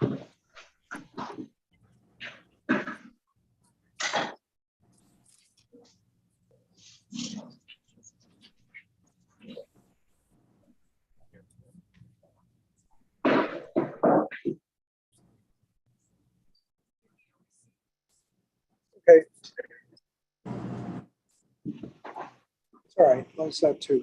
Okay. It's all right. Close that too.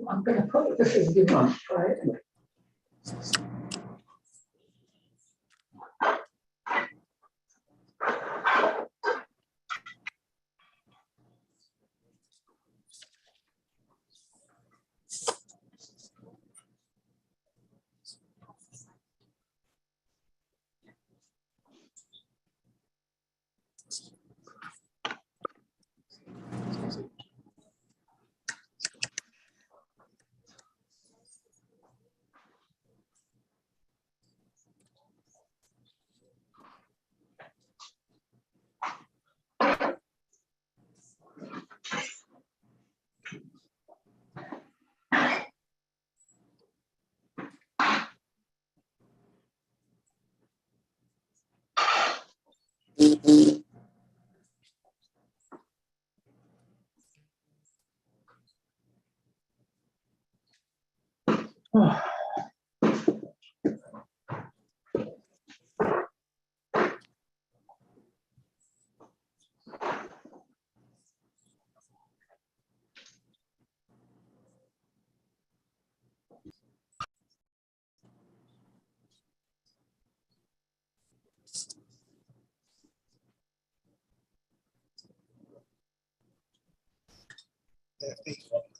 I'm going to put this in your mouth, right?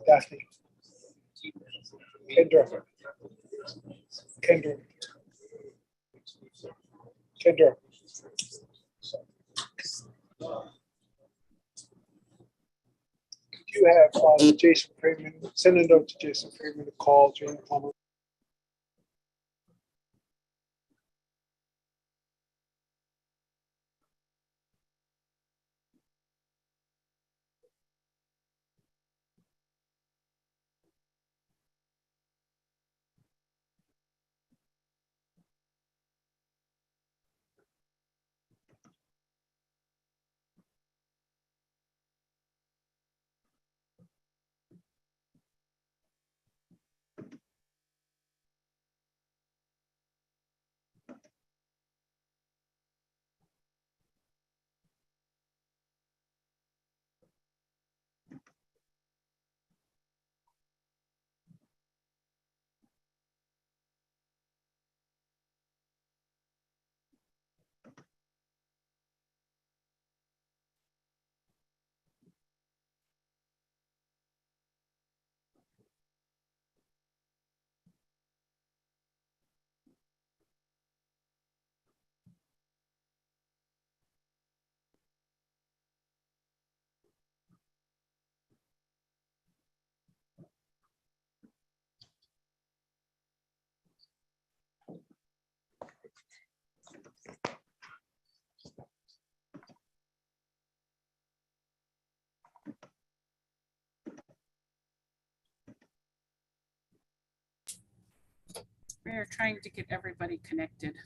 Daphne. Kendra. Kendra. Kendra. Could you have Jason Freeman, send a note to Jason Freeman to call Jane Plummer? We are trying to get everybody connected.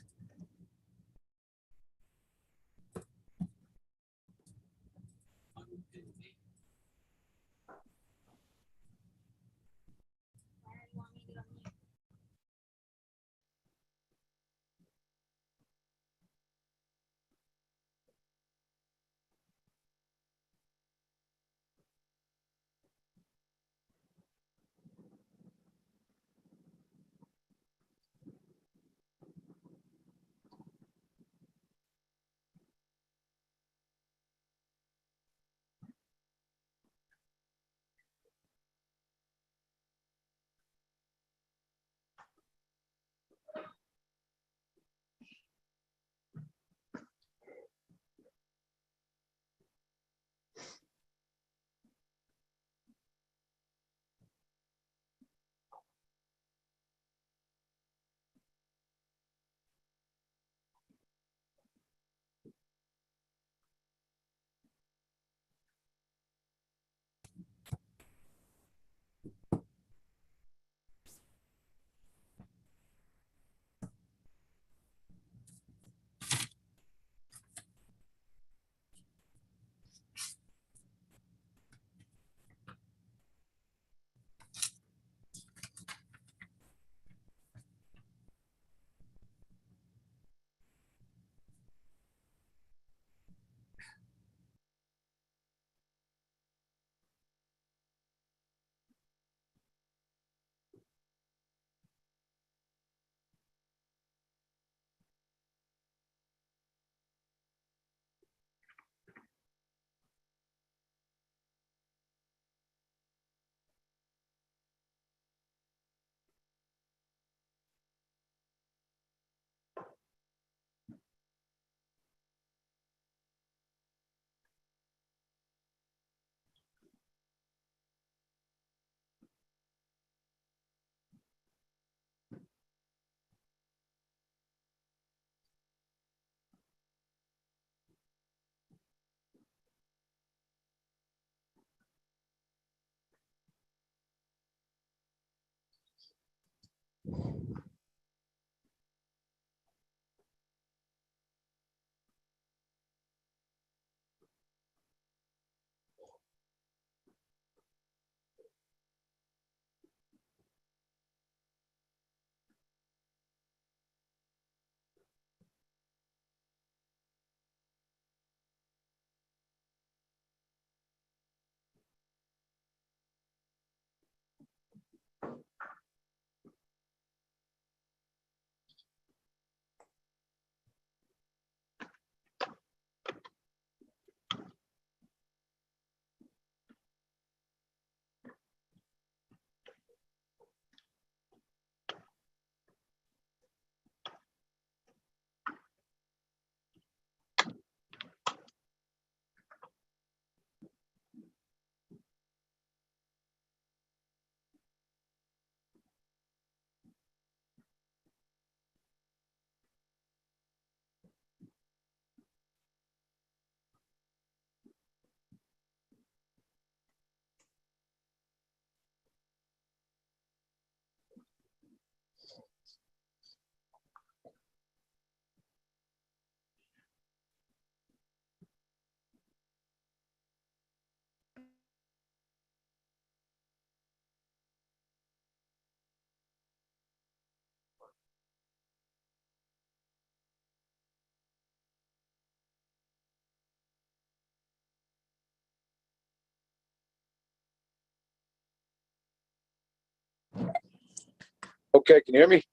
Okay, can you hear me?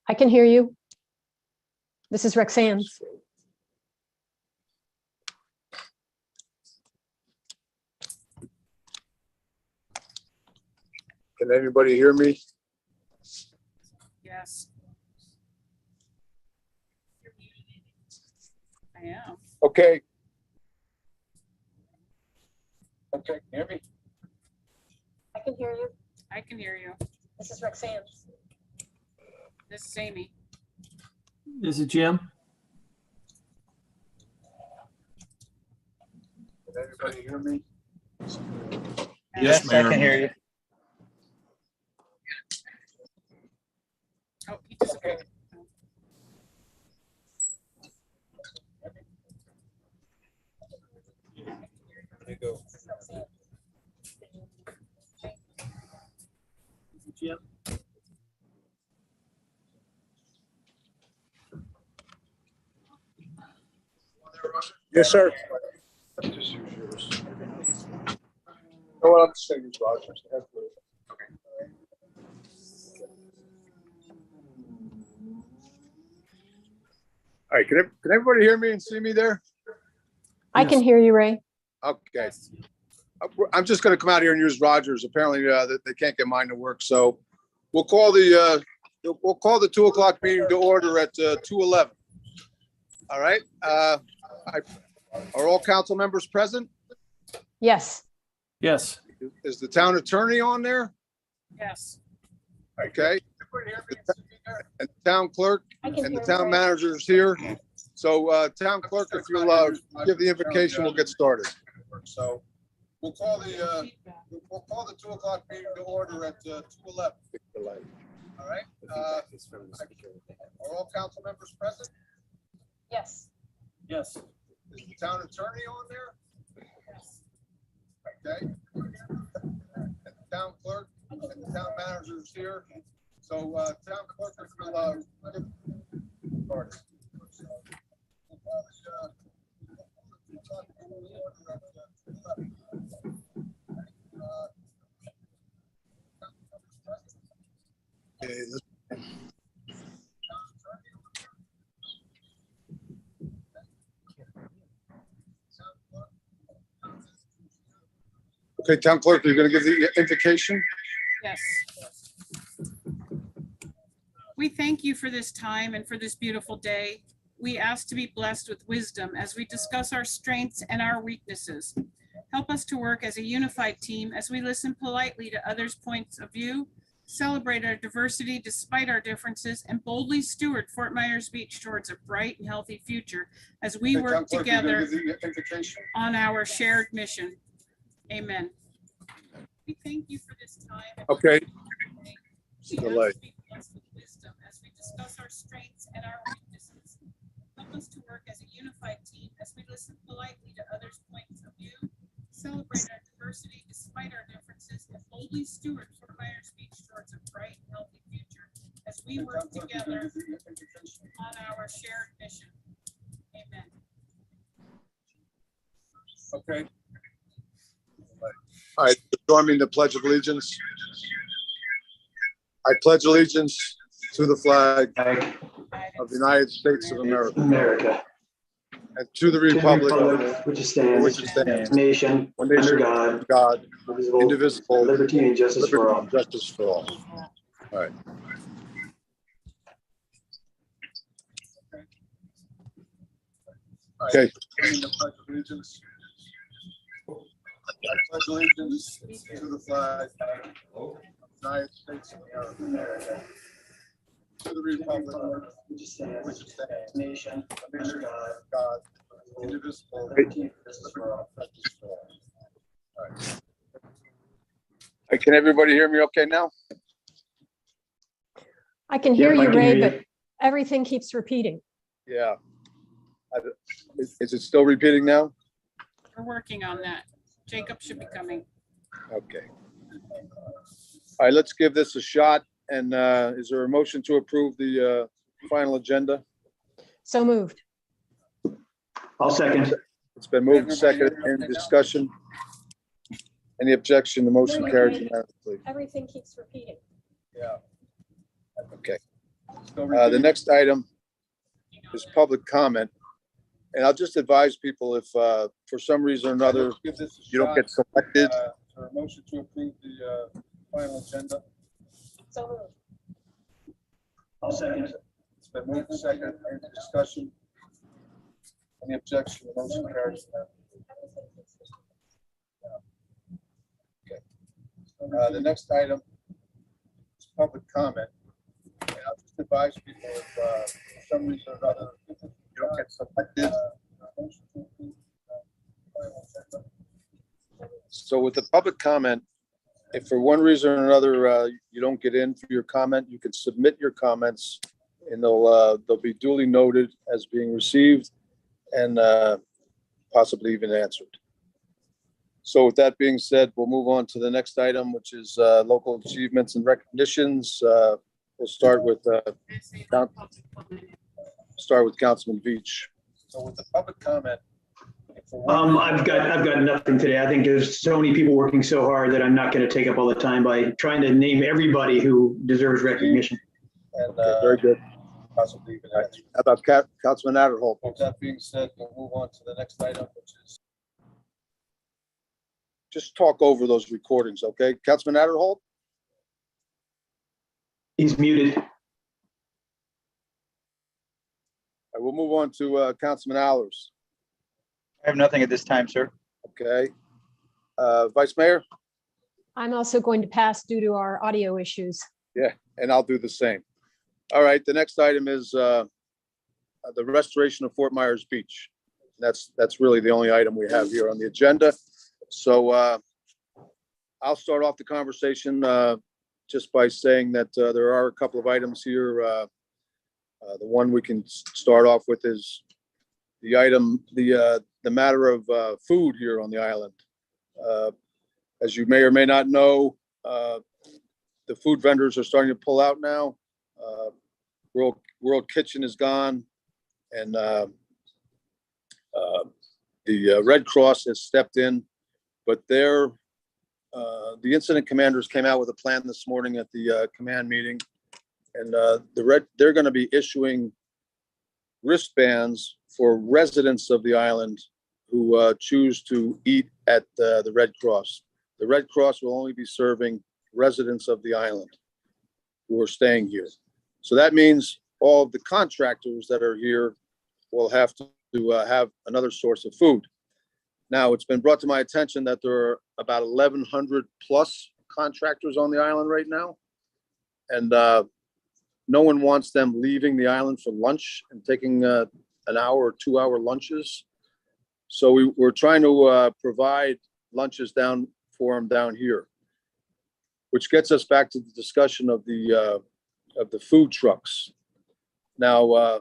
I can hear you. This is Rexanne. Can anybody hear me? Yes. I am. Okay. Okay, can you hear me? I can hear you. I can hear you. This is Rexanne. This is Amy. This is Jim. Can anybody hear me? Yes, I ma'am. can hear you. Oh, he disappeared. Let me go. Jim. Yes, sir. Just use yours. No, I'm just gonna use Roger's. All right, can everybody hear me and see me there? I can hear you, Ray. Okay, Yes. I'm just gonna come out here and use Roger's. Apparently, they can't get mine to work, so we'll call the 2 o'clock meeting to order at 2:11. All right, are all council members present? Yes. Yes. Is the town attorney on there? Yes. Okay. And the town clerk I can and the hear town you. manager is here. So, town clerk, if you'll give the invocation, we'll get started. So we'll call the 2 o'clock meeting to order at 2:11. All right. Are all council members present? Yes. Yes. Is the town attorney on there? Yes. Okay. And the town clerk and the town manager is here. So, town clerk, if you'll get started. So, we'll call the 2 o'clock meeting to order at 2:11. Okay, Okay, town clerk, you're gonna give the invocation? Yes. We thank you for this time and for this beautiful day. We ask to be blessed with wisdom as we discuss our strengths and our weaknesses. Help us to work as a unified team as we listen politely to others' points of view, celebrate our diversity despite our differences, and boldly steward Fort Myers Beach towards a bright and healthy future as we Okay, work town clerk, you're gonna together give the invocation? on our shared mission. Amen. We thank you for this time. and Okay. we Delay. ask to be blessed with wisdom as we discuss our strengths and our weaknesses. Help us to work as a unified team as we listen politely to others' points of view, celebrate our diversity despite our differences, and boldly steward Fort Myers Beach towards a bright and healthy future as we Okay, work town clerk, you're gonna together give the invocation? on our shared mission. Amen. Okay. All right, join me in the Pledge of Allegiance. I pledge allegiance to the flag of the United States of America. and to the To the republic which it for which stands, it stands, nation, one under nation, God, God, indivisible, indivisible, liberty and justice for all. justice for all. All right. Okay. Join me in the Pledge of Allegiance. I pledge allegiance to the flag of the United States of America, to the republic Which it stands, which it stands, nation, under God, God, indivisible, liberty and justice for all. justice for all. All right. Hey, can everybody hear me okay now? I can hear Yep, I you, can Ray, hear but you. everything keeps repeating. Yeah. Is it still repeating now? We're working on that. Jacob should be coming. Okay. All right, let's give this a shot. And is there a motion to approve the final agenda? So moved. I'll second. It's been moved and seconded in discussion. Any objection? The motion carries unanimously. Everything keeps repeating. Yeah. Okay. The next item is public comment. And I'll just advise people if, for some reason or another, you don't get selected. For a motion to approve the final agenda. I'll second. It's been moved and seconded. Any discussion? Any objection? The motion carries. Okay. The next item is public comment. And I'll just advise people if, for some reason or another, you don't get selected. So with the public comment, if for one reason or another, you don't get in for your comment, you can submit your comments and they'll be duly noted as being received and possibly even answered. So with that being said, we'll move on to the next item, which is local achievements and recognitions. We'll start with Councilman Veach. So with the public comment. I've got nothing today. I think there's so many people working so hard that I'm not going to take up all the time by trying to name everybody who deserves recognition. And very good. Possibly even answer. How about Councilman Adderholt? With that being said, we'll move on to the next item, which is just talk over those recordings, okay? Councilman Adderholt? He's muted. All right, we'll move on to Councilman Allers. I have nothing at this time, sir. Okay. Vice Mayor? I'm also going to pass due to our audio issues. Yeah, and I'll do the same. All right, the next item is the restoration of Fort Myers Beach. That's really the only item we have here on the agenda. So I'll start off the conversation just by saying that there are a couple of items here. The one we can start off with is the item, the matter of food here on the island. As you may or may not know, the food vendors are starting to pull out now. World Kitchen is gone, and the Red Cross has stepped in, but the incident commanders came out with a plan this morning at the command meeting, and they're going to be issuing wristbands for residents of the island who choose to eat at the Red Cross. The Red Cross will only be serving residents of the island who are staying here. So that means all of the contractors that are here will have to have another source of food. Now, it's been brought to my attention that there are about 1,100 plus contractors on the island right now. And no one wants them leaving the island for lunch and taking an hour or 2 hour lunches. So we're trying to provide lunches for them down here, which gets us back to the discussion of the food trucks. Now,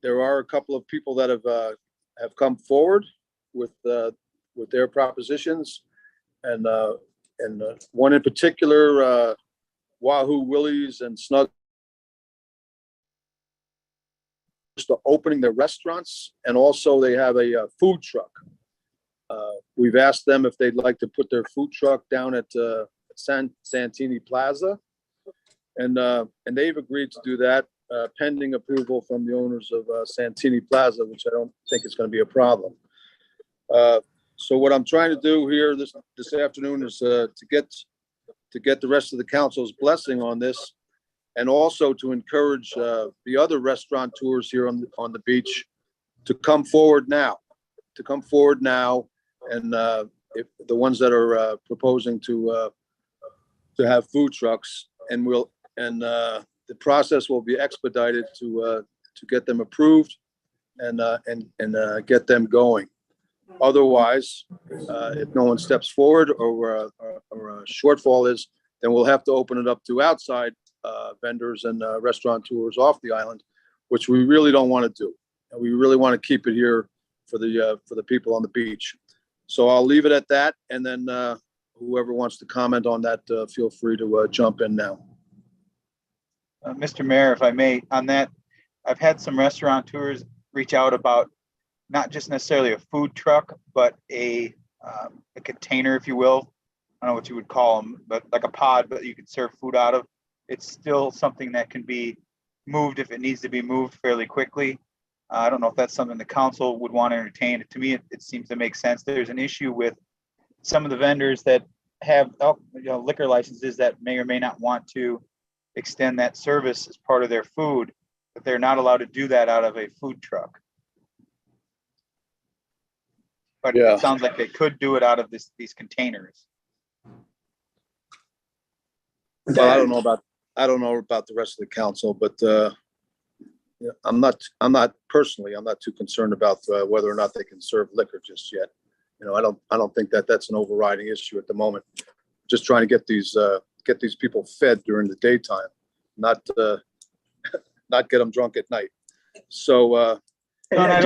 there are a couple of people that have come forward with their propositions, and one in particular, Wahoo Willie's and Snug, to opening their restaurants, and also they have a food truck. We've asked them if they'd like to put their food truck down at Santini Plaza, and they've agreed to do that pending approval from the owners of Santini Plaza, which I don't think is going to be a problem. So what I'm trying to do here this afternoon is to get the rest of the council's blessing on this, and also to encourage the other restaurateurs here on the beach to come forward now, and if the ones that are proposing to have food trucks, and the process will be expedited to get them approved and get them going. Otherwise, if no one steps forward or a shortfall is, then we'll have to open it up to outside vendors and restaurateurs off the island, which we really don't want to do. And we really want to keep it here for the people on the beach. So I'll leave it at that, and then whoever wants to comment on that, feel free to jump in now. Mr. Mayor, if I may, on that, I've had some restaurateurs reach out about not just necessarily a food truck, but a container, if you will. I don't know what you would call them, but like a pod, but you could serve food out of. it's still something that can be moved if it needs to be moved fairly quickly. I don't know if that's something the council would want to entertain. To me, it seems to make sense. There's an issue with some of the vendors that have liquor licenses that may or may not want to extend that service as part of their food, but they're not allowed to do that out of a food truck. But Yeah. it sounds like they could do it out of these containers. Well, I don't know about the rest of the council, but yeah, I'm not too concerned about whether or not they can serve liquor just yet. I don't think that's an overriding issue at the moment. Just trying to get these people fed during the daytime, not get them drunk at night. So I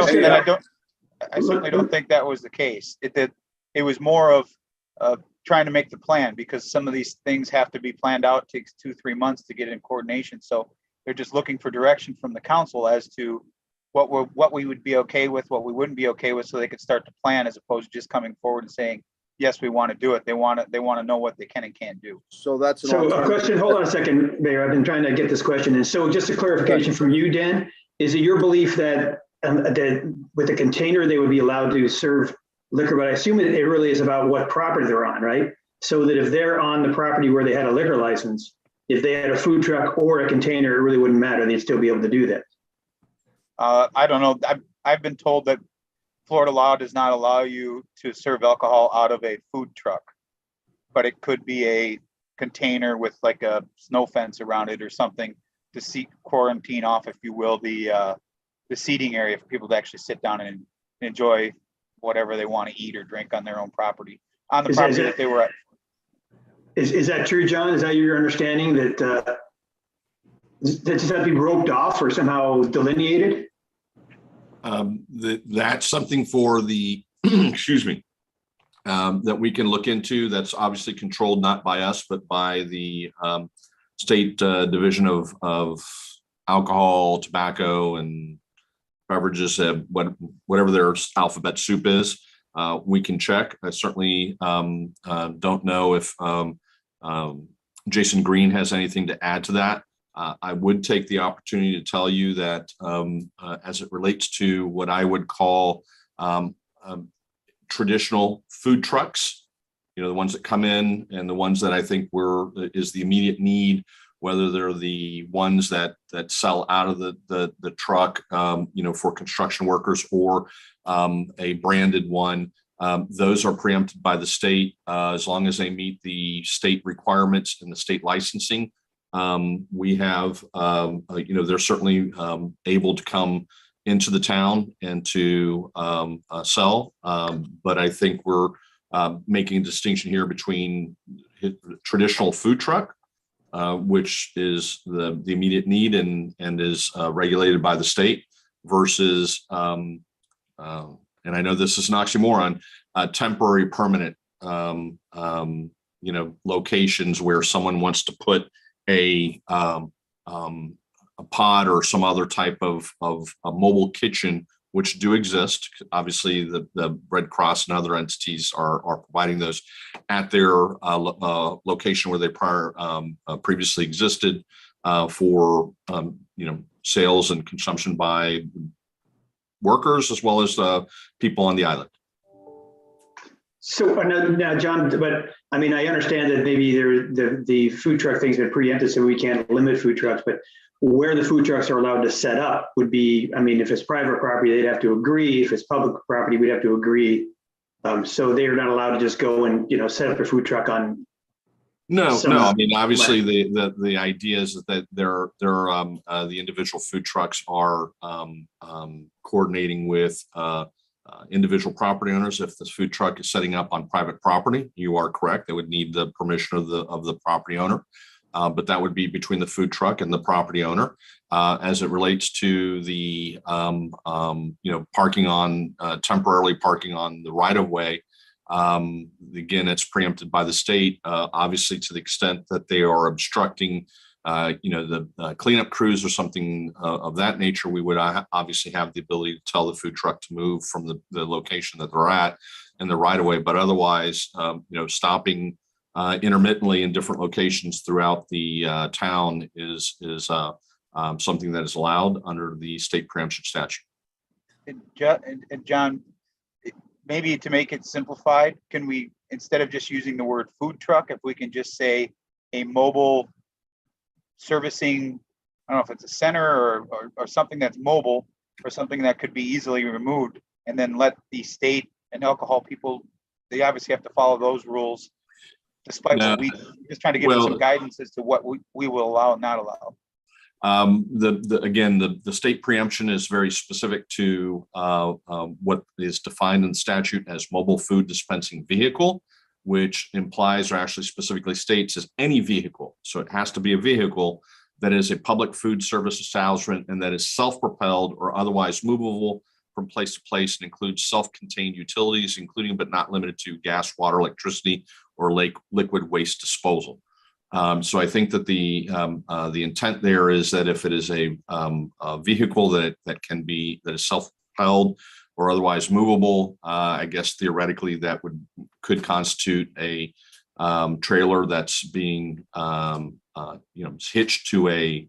certainly don't think that was the case. It was more of trying to make the plan, because some of these things have to be planned out. It takes 2-3 months to get in coordination. So they're just looking for direction from the council as to what we would be okay with, what we wouldn't be okay with, so they could start to plan, as opposed to just coming forward and saying, yes, we want to do it. They want to know what they can and can't do. so that's So a question, hold on a second, Mayor, I've been trying to get this question. And so just a clarification from you, Dan, is it your belief that with a container, they would be allowed to serve liquor? But I assume it really is about what property they're on, right? So that if they're on the property where they had a liquor license, if they had a food truck or a container, it really wouldn't matter. They'd still be able to do that. I don't know. I've been told that Florida law does not allow you to serve alcohol out of a food truck, but it could be a container with like a snow fence around it or something to quarantine off, if you will, the seating area for people to actually sit down and enjoy whatever they want to eat or drink on their own property, on the property that they were at. Is that true, John? Is that your understanding, that that just have to be roped off or somehow delineated? That's something for the, excuse me, that we can look into. That's obviously controlled not by us, but by the state division of alcohol, tobacco, and beverages, whatever their alphabet soup is. We can check. I certainly don't know if Jason Green has anything to add to that. I would take the opportunity to tell you that as it relates to what I would call traditional food trucks, the ones that come in and the ones that I think is the immediate need, whether they're the ones that sell out of the truck, for construction workers, or a branded one. Those are preempted by the state as long as they meet the state requirements and the state licensing. We have, they're certainly able to come into the town and to sell. But I think we're making a distinction here between traditional food truck, which is the immediate need and is regulated by the state, versus, and I know this is an oxymoron, temporary permanent, locations where someone wants to put a pod or some other type of a mobile kitchen, which do exist. Obviously, the Red Cross and other entities are providing those at their location where they previously existed for sales and consumption by workers as well as people on the island. So now, John, but I mean, I understand that maybe the food truck thing's been preempted, so we can't limit food trucks, but where the food trucks are allowed to set up would be, I mean, if it's private property, they'd have to agree. If it's public property, we'd have to agree. So they're not allowed to just go and, set up a food truck on. No. I mean, obviously the idea is that the individual food trucks are coordinating with individual property owners. If this food truck is setting up on private property, you are correct. They would need the permission of the property owner. But that would be between the food truck and the property owner. As it relates to the parking on temporarily parking on the right of way, again, it's preempted by the state. Obviously, to the extent that they are obstructing, the cleanup crews or something of that nature, we would obviously have the ability to tell the food truck to move from the location that they're at in the right of way. But otherwise, stopping intermittently in different locations throughout the town is something that is allowed under the state preemption statute. And John, maybe to make it simplified, can we, instead of just using the word food truck, if we can just say a mobile servicing, I don't know if it's a center or something that's mobile, or something that could be easily removed, and then let the state and alcohol people, they obviously have to follow those rules, despite what we, just trying to give them some guidance as to what we will allow and not allow. Again, the state preemption is very specific to what is defined in the statute as mobile food dispensing vehicle, which implies or actually specifically states as any vehicle. So it has to be a vehicle that is a public food service establishment and that is self-propelled or otherwise movable from place to place and includes self-contained utilities, including but not limited to gas, water, electricity, or liquid waste disposal. So I think that the intent there is that if it is a vehicle that is self-propelled or otherwise movable, I guess theoretically that could constitute a trailer that's being hitched to a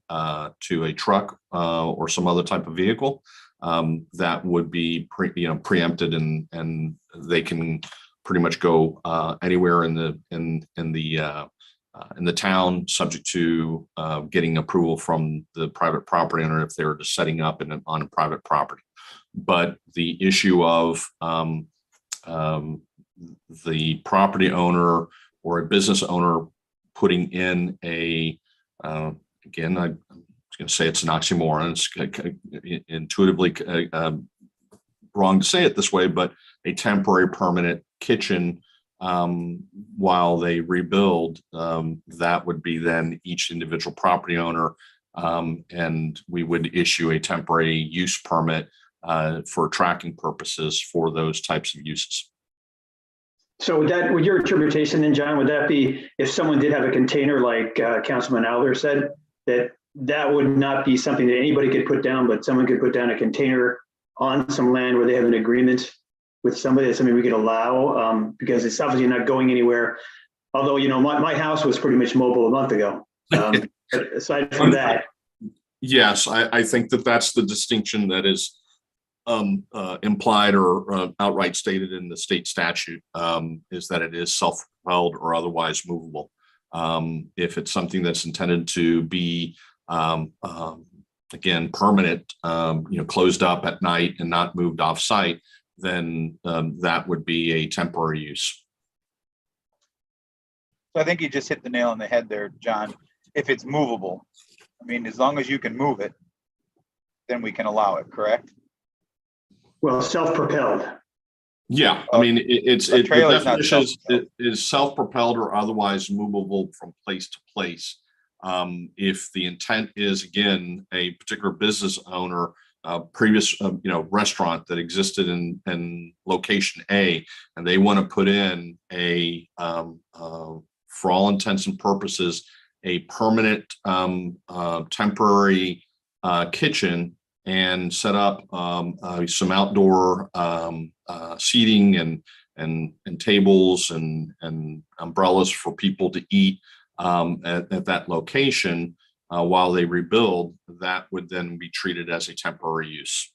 truck or some other type of vehicle that would be preempted, and they can pretty much go anywhere in the town, subject to getting approval from the private property owner if they're just setting up on a private property. But the issue of the property owner or a business owner putting in again, I'm going to say it's an oxymoron. It's intuitively wrong to say it this way, but a temporary permanent kitchen while they rebuild, that would be then each individual property owner, and we would issue a temporary use permit for tracking purposes for those types of uses. So would your interpretation then, John, would that be if someone did have a container like Councilman Alder said, that would not be something that anybody could put down, but someone could put down a container on some land where they have an agreement with somebody, that's something we could allow, because it's obviously not going anywhere. Although, my house was pretty much mobile a month ago. But aside from that. Yes, I think that's the distinction that is implied or outright stated in the state statute, is that it is self-propelled or otherwise movable. If it's something that's intended to be, again, permanent, closed up at night and not moved off site, then that would be a temporary use. So I think you just hit the nail on the head there, John. If it's movable, I mean, as long as you can move it, then we can allow it, correct? Well, self-propelled. Yeah, I mean, the definition is self-propelled or otherwise movable from place to place. If the intent is, again, a particular business owner, previous restaurant that existed in location A, and they want to put in for all intents and purposes, a permanent temporary kitchen, and set up some outdoor seating and tables and umbrellas for people to eat at that location while they rebuild, that would then be treated as a temporary use.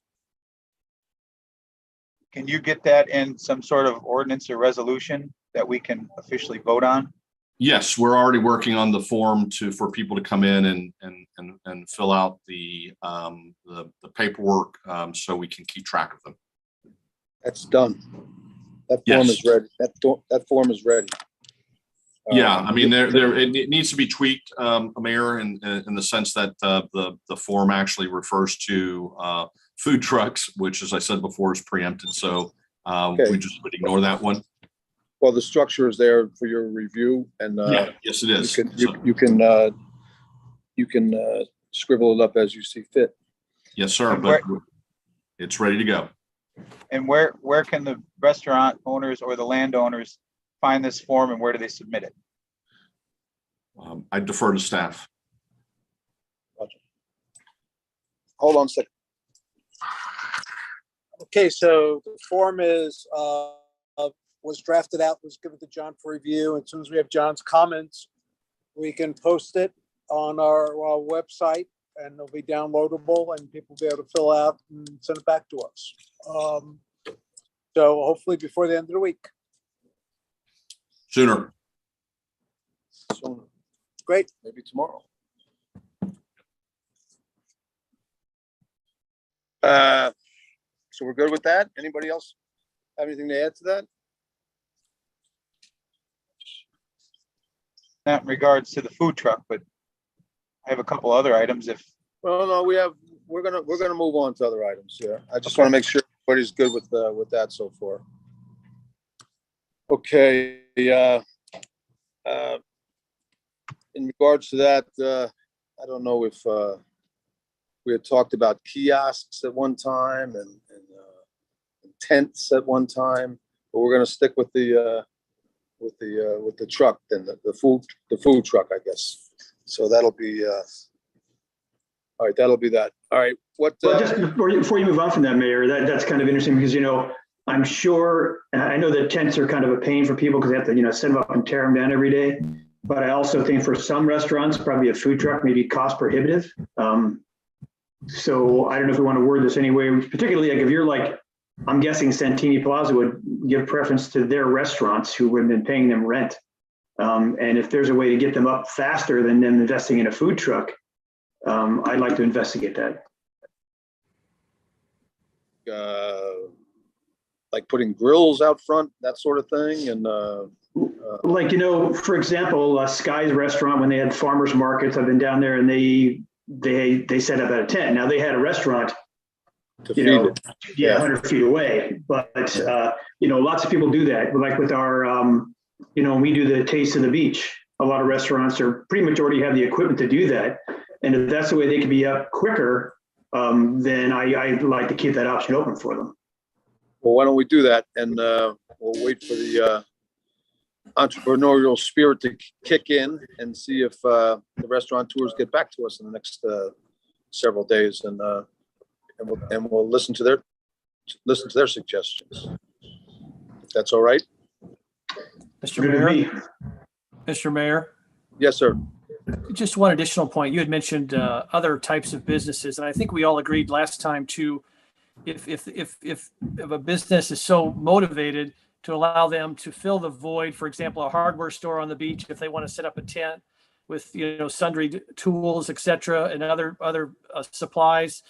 Can you get that in some sort of ordinance or resolution that we can officially vote on? Yes, we're already working on the form for people to come in and fill out the paperwork, so we can keep track of them. That's done. That form is ready. That form is ready. Yeah, I mean, it needs to be tweaked, Mayor, in the sense that the form actually refers to food trucks, which, as I said before, is preempted. So we just would ignore that one. Well, the structure is there for your review, and yes, it is. You can scribble it up as you see fit. Yes, sir. But it's ready to go. And where can the restaurant owners or the landowners find this form, and where do they submit it? I defer to staff. Roger. Hold on a second. Okay, so the form is was drafted out, was given to John for review. And as soon as we have John's comments, we can post it on our website, and it'll be downloadable, and people will be able to fill out and send it back to us. So hopefully before the end of the week. Sooner. So Great. maybe tomorrow. So we're good with that? Anybody else have anything to add to that? Not in regards to the food truck, but I have a couple other items if, Well, no, we're gonna move on to other items here. I just want to make sure everybody's good with that so far. Okay, in regards to that, I don't know if we had talked about kiosks at one time and tents at one time, but we're gonna stick with the truck, then the food truck, I guess. So that'll be all right. That'll be that. All right. What? Well, just before you move on from that, Mayor, that's kind of interesting because, I'm sure, and I know that tents are kind of a pain for people because they have to, set them up and tear them down every day. But I also think for some restaurants, probably a food truck may be cost prohibitive. So I don't know if we want to word this anyway, particularly like if you're like, I'm guessing Santini Plaza would give preference to their restaurants who have been paying them rent. And if there's a way to get them up faster than them investing in a food truck, I'd like to investigate that. Like putting grills out front, that sort of thing, and like, for example, Sky's restaurant, when they had farmers markets, I've been down there and they set up at a tent. Now they had a restaurant, to feed it. 100 feet away, but lots of people do that. Like with our, when we do the Taste of the Beach, a lot of restaurants are pretty much already have the equipment to do that. And if that's the way they can be up quicker, then I'd like to keep that option open for them. Well, why don't we do that? And we'll wait for the entrepreneurial spirit to kick in and see if the restaurateurs get back to us in the next several days, and we'll listen to their suggestions. If that's all right. Mr. Mayor. Mr. Mayor, Yes, sir. just one additional point. You had mentioned other types of businesses, and I think we all agreed last time to, if a business is so motivated to allow them to fill the void, for example, a hardware store on the beach, if they want to set up a tent with, sundry tools, et cetera, and other supplies.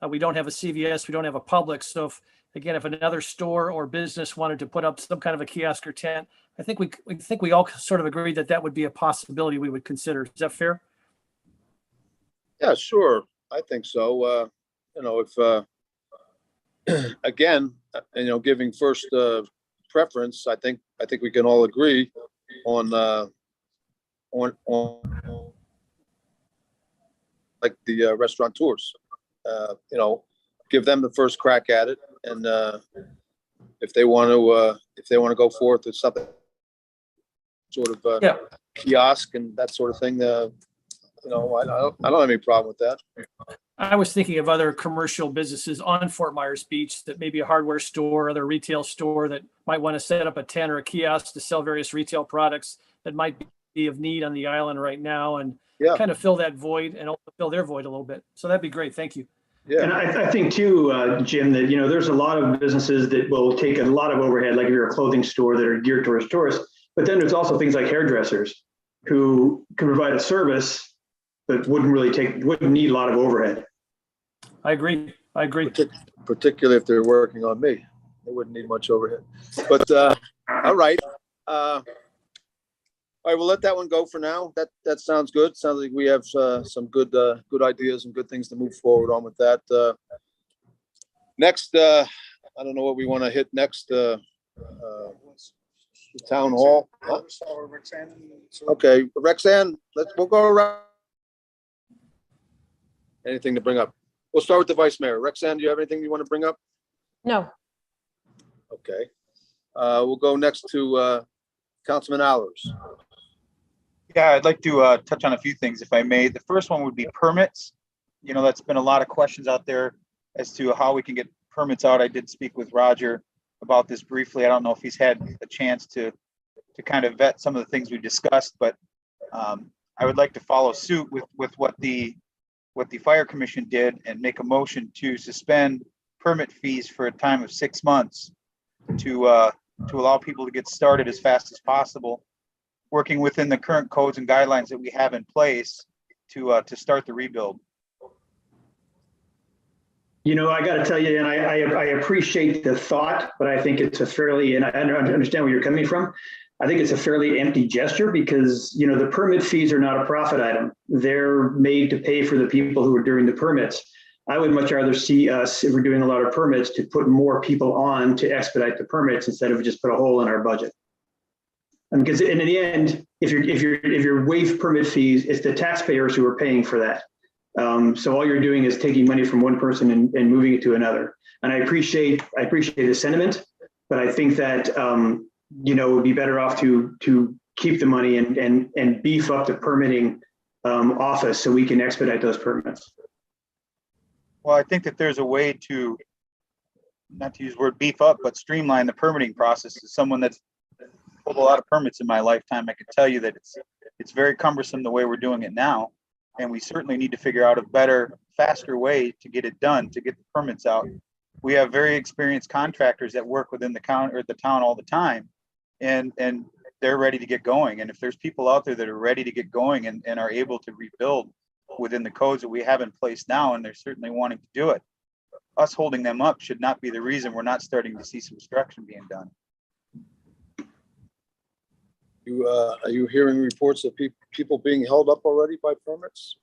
We don't have a CVS, we don't have a Publix. So if another store or business wanted to put up some kind of a kiosk or tent, I think we all sort of agreed that would be a possibility we would consider. Is that fair? Yeah, sure. I think so. If again, giving first preference, I think we can all agree on like the restaurateurs. Give them the first crack at it, and if they want to go forth with something sort of kiosk and that sort of thing, I don't have any problem with that. I was thinking of other commercial businesses on Fort Myers Beach that maybe a hardware store, other retail store that might want to set up a tent or a kiosk to sell various retail products that might be of need on the island right now, and kind of fill that void and also fill their void a little bit. So that'd be great. Thank you. Yeah. And I think too, Jim, that, there's a lot of businesses that will take a lot of overhead, like if you're a clothing store that are geared towards tourists, but then there's also things like hairdressers who can provide a service that wouldn't need a lot of overhead. I agree. Particularly if they're working on me, they wouldn't need much overhead. But all right. All right, we'll let that one go for now. That sounds good. Sounds like we have some good ideas and good things to move forward on with that. Next, I don't know what we want to hit next. Town hall. Huh? Okay, Rexanne, we'll go around. Anything to bring up? We'll start with the vice mayor. Rexanne, do you have anything you want to bring up? No. Okay. We'll go next to Councilman Allers. yeah, I'd like to touch on a few things if I may. The first one would be permits. That's been a lot of questions out there as to how we can get permits out. I did speak with Roger about this briefly. I don't know if he's had a chance to kind of vet some of the things we discussed, but I would like to follow suit with what the Fire Commission did and make a motion to suspend permit fees for a time of 6 months to allow people to get started as fast as possible, working within the current codes and guidelines that we have in place to start the rebuild. You know, I got to tell you, and I appreciate the thought, but I think it's a fairly, and I understand where you're coming from. I think it's a fairly empty gesture because, you know, the permit fees are not a profit item. They're made to pay for the people who are doing the permits. I would much rather see us, if we're doing a lot of permits, to put more people on to expedite the permits instead of just put a hole in our budget. And because in the end, if you're waive permit fees, it's the taxpayers who are paying for that. So all you're doing is taking money from one person and moving it to another. And I appreciate the sentiment, but I think that you know, it would be better off to keep the money and beef up the permitting office so we can expedite those permits. Well, I think that there's a way to, not to use the word beef up, but streamline the permitting process. As someone that's pulled a lot of permits in my lifetime, I can tell you that it's very cumbersome the way we're doing it now. And we certainly need to figure out a better, faster way to get it done, to get the permits out. We have very experienced contractors that work within the town all the time, and they're ready to get going. And if there's people out there that are ready to get going and are able to rebuild within the codes that we have in place now, and they're certainly wanting to do it, us holding them up should not be the reason we're not starting to see some construction being done. Are you hearing reports of people being held up already by permits?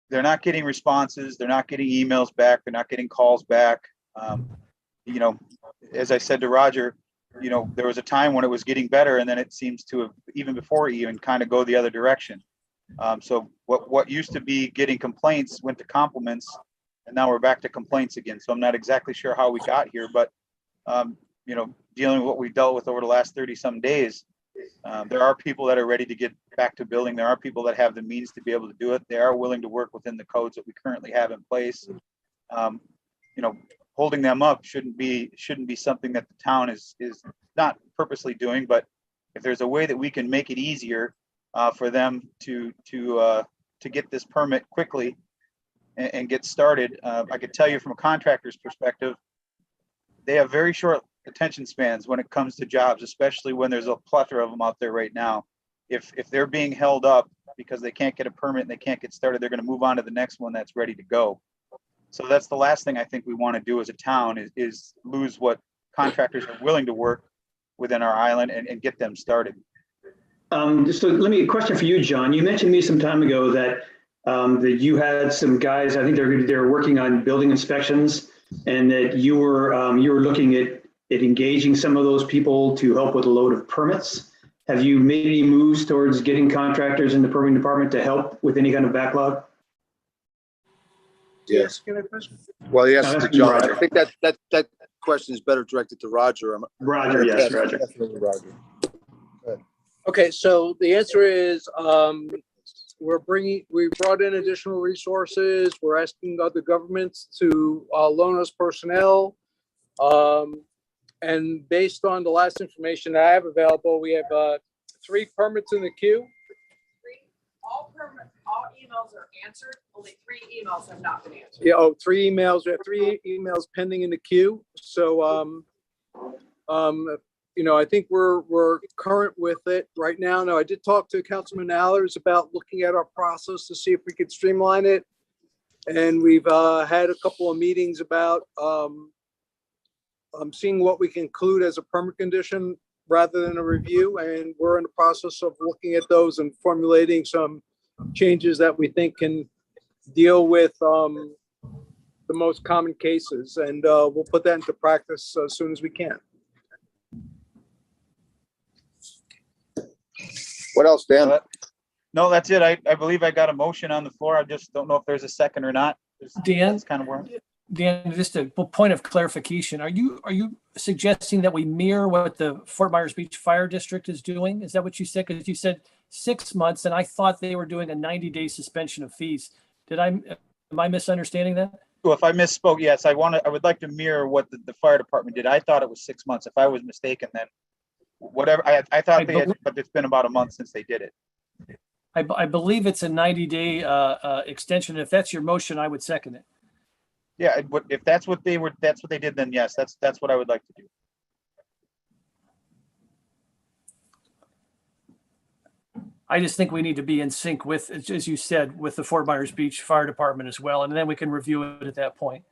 They're not getting responses. They're not getting emails back. They're not getting calls back. You know, as I said to Roger, you know, there was a time when it was getting better, and then it seems to have, even before even kind of go the other direction. So what used to be getting complaints went to compliments, and now we're back to complaints again. So I'm not exactly sure how we got here, but you know, dealing with what we dealt with over the last 30 some days, there are people that are ready to get back to building. There are people that have the means to be able to do it. They are willing to work within the codes that we currently have in place. You know, holding them up shouldn't be something that the town is not purposely doing. But if there's a way that we can make it easier for them to get this permit quickly and get started, I could tell you from a contractor's perspective, they have very short attention spans when it comes to jobs, especially when there's a plethora of them out there right now. If they're being held up because they can't get a permit and they can't get started, they're going to move on to the next one that's ready to go. So that's the last thing I think we want to do as a town is lose what contractors are willing to work within our island and get them started. So let me, a question for you, John. You mentioned to me some time ago that that you had some guys, I think they're working on building inspections, and that you were looking at engaging some of those people to help with a load of permits. Have you made any moves towards getting contractors in the permitting department to help with any kind of backlog? Yes. Well, yes, to John. I think that question is better directed to Roger. Roger, yes, Roger. Definitely Roger. Okay, so the answer is, we brought in additional resources. We're asking other governments to loan us personnel. And based on the last information that I have available, we have 3 permits in the queue. All emails are answered. Only 3 emails have not been answered. Yeah, 3 emails. We have 3 emails pending in the queue. So, you know, I think we're current with it right now. Now, I did talk to Councilman Allers about looking at our process to see if we could streamline it. And we've had a couple of meetings about seeing what we can include as a permit condition rather than a review. And we're in the process of looking at those and formulating some changes that we think can deal with the most common cases. And we'll put that into practice as soon as we can. What else, Dan? No, that's it. I believe I got a motion on the floor. I just don't know if there's a second or not. Dan? That's kind of where. Dan, just a point of clarification. Are you suggesting that we mirror what the Fort Myers Beach Fire District is doing? Is that what you said? Because you said 6 months, and I thought they were doing a 90-day suspension of fees. Am I misunderstanding that? Well, if I misspoke, yes, I would like to mirror what the fire department did. I thought it was 6 months. If I was mistaken, then whatever, I thought they had, but it's been about a month since they did it. I believe it's a 90-day extension. If that's your motion, I would second it. Yeah, if that's what they did, then yes, that's what I would like to do. I just think we need to be in sync with, as you said, with the Fort Myers Beach Fire Department as well, and then we can review it at that point.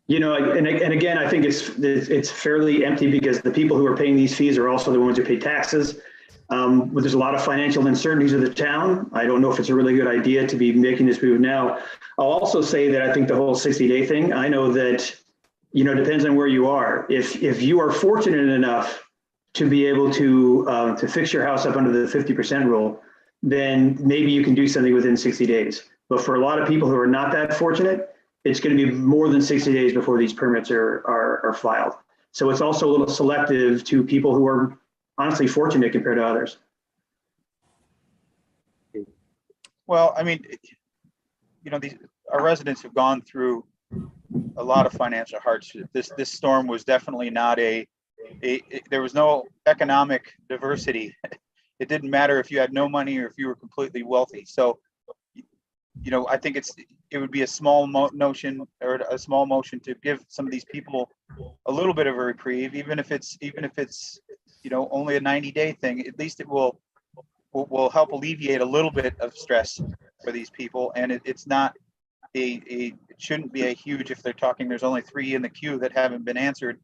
You know, and again, I think it's fairly empty because the people who are paying these fees are also the ones who pay taxes. But there's a lot of financial uncertainties of the town. I don't know if it's a really good idea to be making this move now. I'll also say that I think the whole 60-day thing, I know that, you know, depends on where you are. If you are fortunate enough to be able to fix your house up under the 50% rule, then maybe you can do something within 60 days. But for a lot of people who are not that fortunate, it's going to be more than 60 days before these permits are filed. So it's also a little selective to people who are honestly fortunate compared to others. Well, I mean, you know, our residents have gone through a lot of financial hardship. This storm was definitely not there was no economic diversity. It didn't matter if you had no money or if you were completely wealthy. So, you know, I think it would be a small motion to give some of these people a little bit of a reprieve, even if it's you know, only a 90-day thing. At least it will help alleviate a little bit of stress for these people. And it's not it shouldn't be a huge, if they're talking, there's only 3 in the queue that haven't been answered.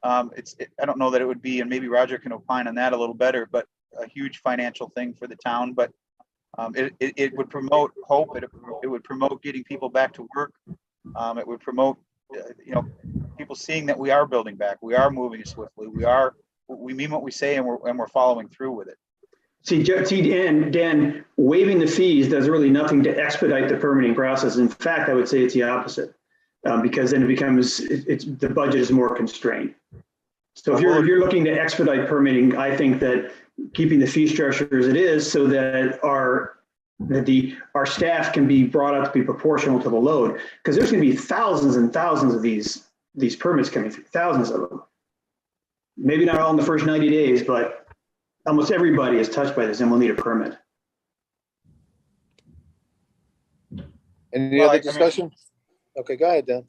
I don't know that it would be, and maybe Roger can opine on that a little better, but a huge financial thing for the town. But it would promote hope. It would promote getting people back to work. It would promote, you know, people seeing that we are building back. We are moving swiftly. We mean what we say, and we're following through with it. See, Dan, waiving the fees does really nothing to expedite the permitting process. In fact, I would say it's the opposite, because then it becomes, the budget is more constrained. So if you're looking to expedite permitting, I think that keeping the fee structure as it is, so that our staff can be brought up to be proportional to the load, because there's going to be thousands and thousands of these permits coming through, thousands of them. Maybe not all in the first 90 days, but almost everybody is touched by this and will need a permit. Any other discussion? Okay, go ahead, Dan.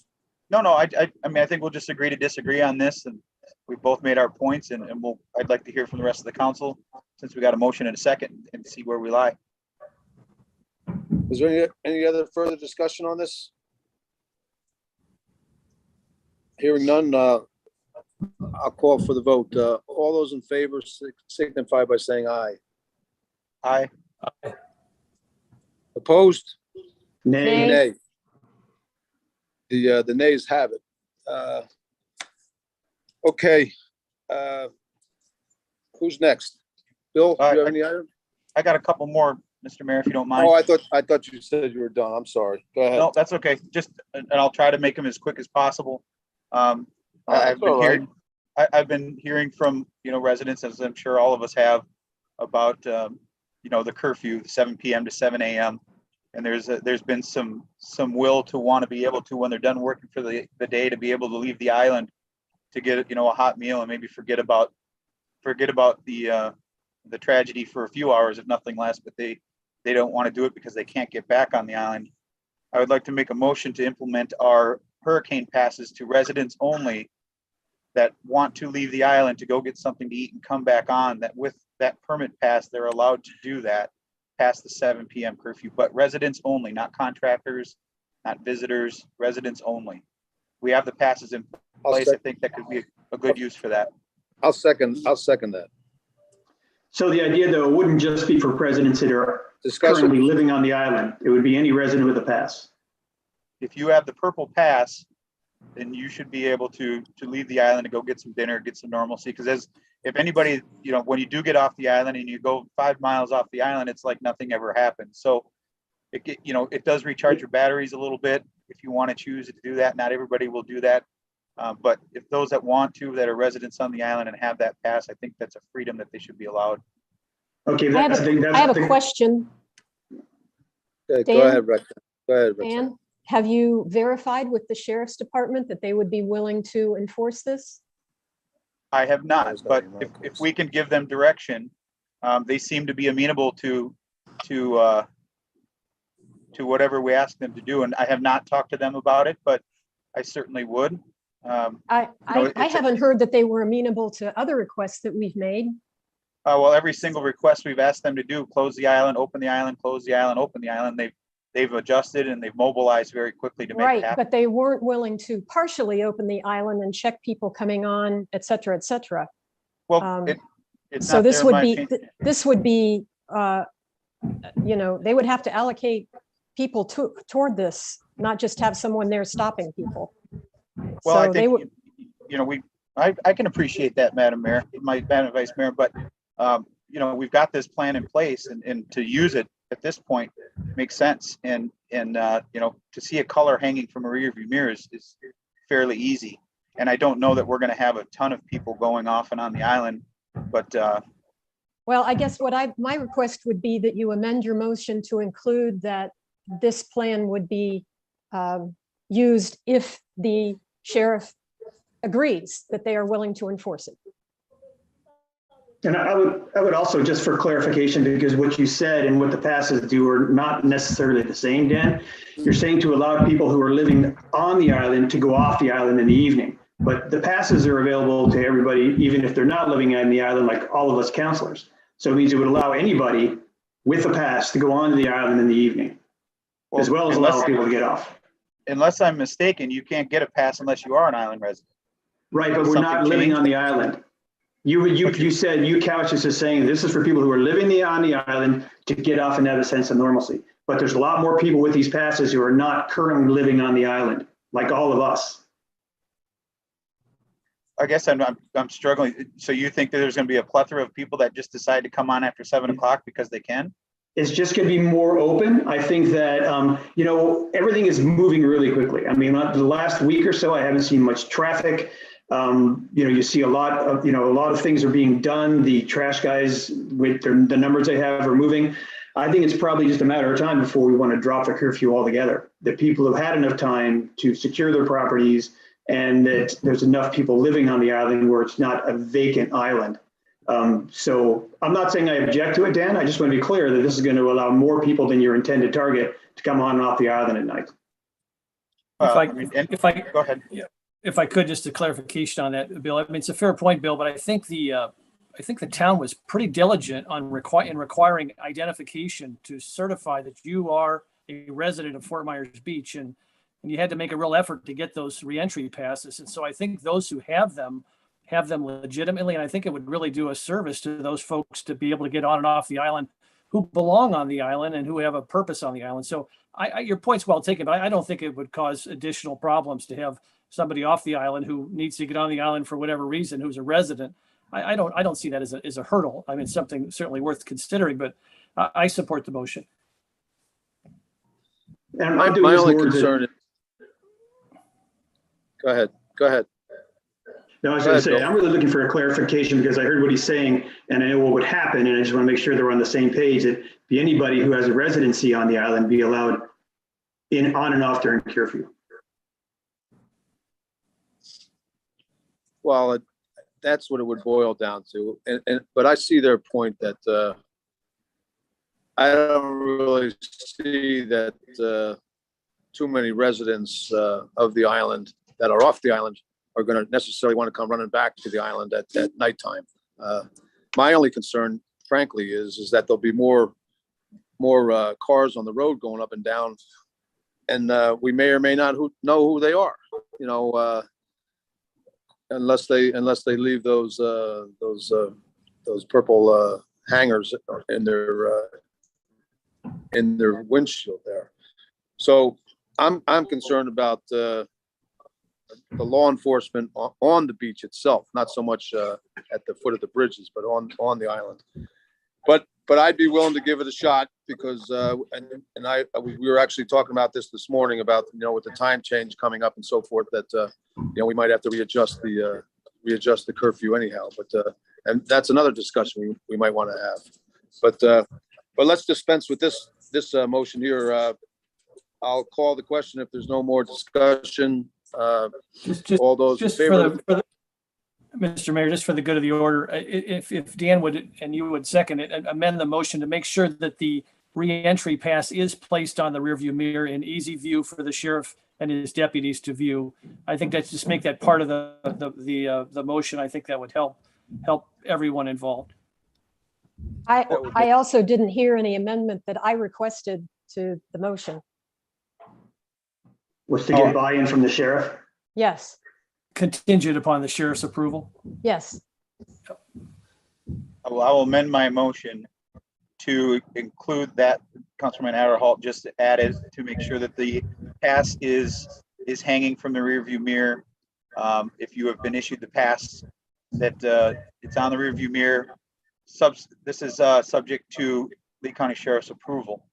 No, I mean, I think we'll just agree to disagree on this, and we both made our points, and I'd like to hear from the rest of the council, since we got a motion in a second, and see where we lie. Is there any other further discussion on this? Hearing none, I'll call for the vote. All those in favor signify by saying aye. Aye. Opposed? Nay. Nay. The nays have it. Okay. Who's next? Bill, do you have any item? I got a couple more, Mr. Mayor, if you don't mind. Oh, I thought you said you were done. I'm sorry. Go ahead. No, that's okay. And I'll try to make them as quick as possible. I've been hearing from, you know, residents, as I'm sure all of us have, about, you know, the curfew, 7 p.m. to 7 a.m. And there's been some will to want to be able to, when they're done working for the day, to be able to leave the island to get, you know, a hot meal and maybe forget about the tragedy for a few hours, if nothing less. But they don't want to do it because they can't get back on the island. I would like to make a motion to implement our hurricane passes to residents only that want to leave the island to go get something to eat and come back on. That with that permit pass, they're allowed to do that past the 7 p.m. curfew, but residents only, not contractors, not visitors, residents only. We have the passes in place. I think that could be a good use for that. I'll second that. So the idea, though, it wouldn't just be for residents that are currently living on the island. It would be any resident with a pass. If you have the purple pass, then you should be able to leave the island and go get some dinner, get some normalcy. Because if anybody, you know, when you do get off the island and you go 5 miles off the island, it's like nothing ever happened. So, it does recharge your batteries a little bit if you want to choose to do that. Not everybody will do that. But if those that want to, that are residents on the island and have that pass, I think that's a freedom that they should be allowed. Okay. I have a question. Okay, Dan? go ahead, Rick. Go ahead, Rick. Dan, Have you verified with the sheriff's department that they would be willing to enforce this? I have not, but if we can give them direction, they seem to be amenable to whatever we ask them to do. And I have not talked to them about it, but I certainly would. I haven't heard that they were amenable to other requests that we've made. Well, every single request we've asked them to do, close the island, open the island, close the island, open the island, they've adjusted and they've mobilized very quickly to make it Right, happen. but they weren't willing to partially open the island and check people coming on, et cetera, et cetera. Well, it's So not this there in would my be, opinion. this would be, they would have to allocate people toward this, not just have someone there stopping people. Well, I So they think, would, I can appreciate that, Madam Mayor, Madam Vice Mayor, but, we've got this plan in place and to use it at this point makes sense. And to see a color hanging from a rear view mirror is fairly easy. And I don't know that we're going to have a ton of people going off and on the island, but well, I guess my request would be that you amend your motion to include that this plan would be used if the sheriff agrees that they are willing to enforce it. And I would also, just for clarification, because what you said and what the passes do are not necessarily the same, Dan. You're saying to allow people who are living on the island to go off the island in the evening, but the passes are available to everybody, even if they're not living on the island, like all of us counselors. So it means it would allow anybody with a pass to go onto the island in the evening, as well as allow people to get off. Unless I'm mistaken, you can't get a pass unless you are an island resident. Right, but we're not living on the island. You said, you couched this as saying this is for people who are living on the island to get off and have a sense of normalcy. But there's a lot more people with these passes who are not currently living on the island, like all of us. I guess I'm struggling. So you think that there's going to be a plethora of people that just decide to come on after 7 o'clock because they can? It's just going to be more open. I think that, everything is moving really quickly. I mean, the last week or so, I haven't seen much traffic. You see a lot of things are being done. The trash guys with the numbers they have are moving. I think it's probably just a matter of time before we want to drop the curfew altogether. That people have had enough time to secure their properties and that there's enough people living on the island where it's not a vacant island. So I'm not saying I object to it, Dan. I just want to be clear that this is going to allow more people than your intended target to come on and off the island at night. Go ahead. If I could, just a clarification on that, Bill. I mean, it's a fair point, Bill, but I think the town was pretty diligent on requiring identification to certify that you are a resident of Fort Myers Beach, and you had to make a real effort to get those reentry passes. And so I think those who have them legitimately, and I think it would really do a service to those folks to be able to get on and off the island who belong on the island and who have a purpose on the island. So your point's well taken, but I don't think it would cause additional problems to have somebody off the island who needs to get on the island for whatever reason, who's a resident. I don't see that as a hurdle. I mean, it's something certainly worth considering, but I support the motion. And My only concern is, go ahead. No, I was going to say, I'm really looking for a clarification because I heard what he's saying and I know what would happen. And I just want to make sure they're on the same page, that be anybody who has a residency on the island be allowed on and off during curfew. Well, that's what it would boil down to. But I see their point that I don't really see that too many residents of the island that are off the island are going to necessarily want to come running back to the island at nighttime. My only concern, frankly, is that there'll be more cars on the road going up and down, and we may or may not know who they are. Unless they leave those purple hangers in their windshield there. So I'm concerned about the law enforcement on the beach itself, not so much at the foot of the bridges, but on the island. But I'd be willing to give it a shot because we were actually talking about this morning about with the time change coming up and so forth that we might have to readjust the curfew anyhow. But and that's another discussion we might want to have. But let's dispense with this motion here. I'll call the question if there's no more discussion. Just All those in just for favor? the, Mr. Mayor, just for the good of the order, if Dan would, and you would second it, amend the motion to make sure that the re-entry pass is placed on the rearview mirror in easy view for the sheriff and his deputies to view. I think that's just make that part of the motion. I think that would help everyone involved. I also didn't hear any amendment that I requested to the motion. Was to get buy-in from the sheriff? Yes, Contingent upon the sheriff's approval. yes. I will amend my motion to include that Councilman Adderhall just added to make sure that the pass is hanging from the rearview mirror. If you have been issued the pass, that it's on the rearview mirror. This is subject to Lee County Sheriff's approval.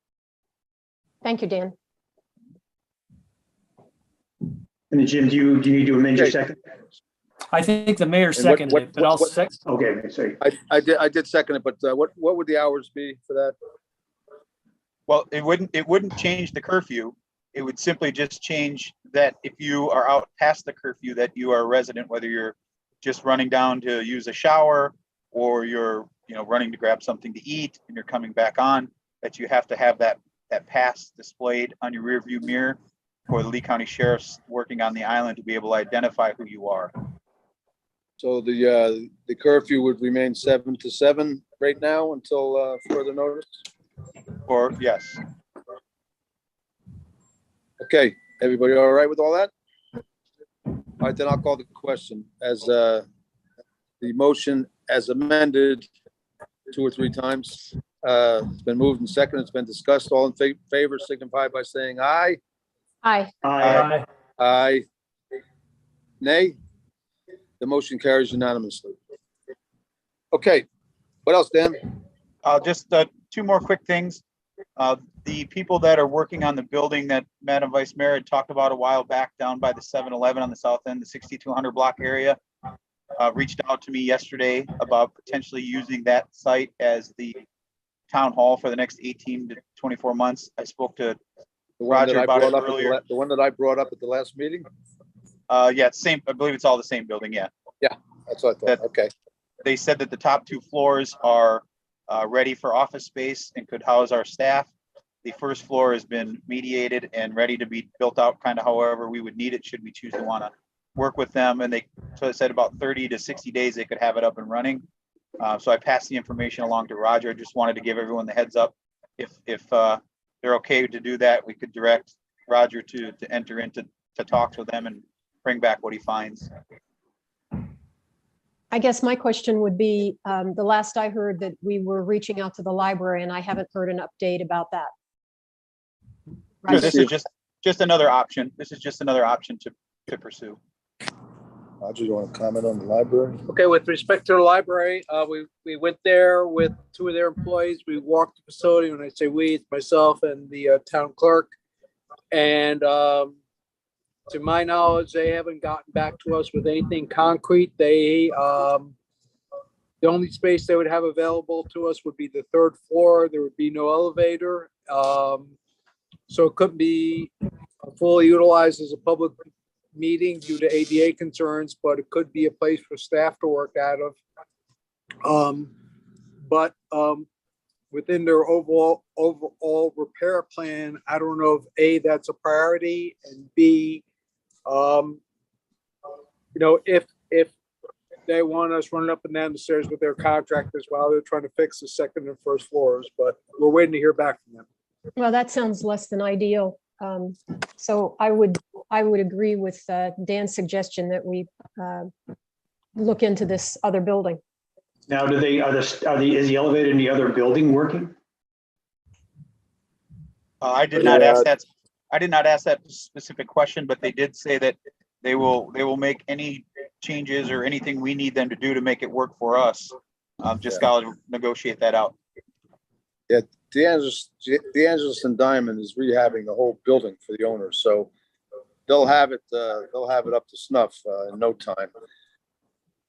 Thank you, Dan. And then Jim, do you need to amend your Okay. second? I think the mayor what- seconded it, but I'll what- sec. Okay, sorry. I did second it, but what would the hours be for that? Well, it wouldn't change the curfew. It would simply just change that if you are out past the curfew, that you are a resident, whether you're just running down to use a shower or you're, running to grab something to eat and you're coming back on, that you have to have that pass displayed on your rear view mirror for the Lee County Sheriff's working on the island to be able to identify who you are. So the curfew would remain 7 to 7 right now until further notice? Or, yes. Okay, everybody all right with all that? All right, then I'll call the question as the motion as amended 2 or 3 times. It's been moved and seconded. It's been discussed. All in favor signify by saying aye. Aye. Aye. Aye. Nay? The motion carries unanimously. Okay, what else, Dan? Just 2 more quick things. The people that are working on the building that Madam Vice Mayor had talked about a while back down by the 7-Eleven on the south end, the 6200 block area, reached out to me yesterday about potentially using that site as the town hall for the next 18 to 24 months. I spoke to The one that Roger I about it brought up earlier. the one that I brought up at the last meeting? Yeah, it's same. I believe it's all the same building. Yeah. That's what I thought. Okay. They said that the top 2 floors are ready for office space and could house our staff. The first floor has been mediated and ready to be built out kind of however we would need it should we choose to want to work with them. And they said about 30 to 60 days they could have it up and running. So I passed the information along to Roger. I just wanted to give everyone the heads up. If they're okay to do that, we could direct Roger to enter into talks with them and bring back what he finds. I guess my question would be, the last I heard that we were reaching out to the library and I haven't heard an update about that. Sure, this is just another option. This is just another option to pursue. Roger, you want to comment on the library? Okay, with respect to the library, we went there with 2 of their employees. We walked the facility. When I say we, it's myself and the town clerk. And to my knowledge, they haven't gotten back to us with anything concrete. The only space they would have available to us would be the 3rd floor. There would be no elevator. So it couldn't be fully utilized as a public meeting due to ADA concerns, but it could be a place for staff to work out of. But within their overall repair plan, I don't know if A, that's a priority, and B, if they want us running up and down the stairs with their contractors while they're trying to fix the 2nd and 1st floors, but we're waiting to hear back from them. Well, that sounds less than ideal. So I would agree with Dan's suggestion that we look into this other building. Now, is the elevator in the other building working? I did not ask that. I did not ask that specific question, but they did say that they will make any changes or anything we need them to do to make it work for us. Just gotta negotiate that out. Yeah, DeAngelis and Diamond is rehabbing the whole building for the owners, so they'll have it up to snuff in no time.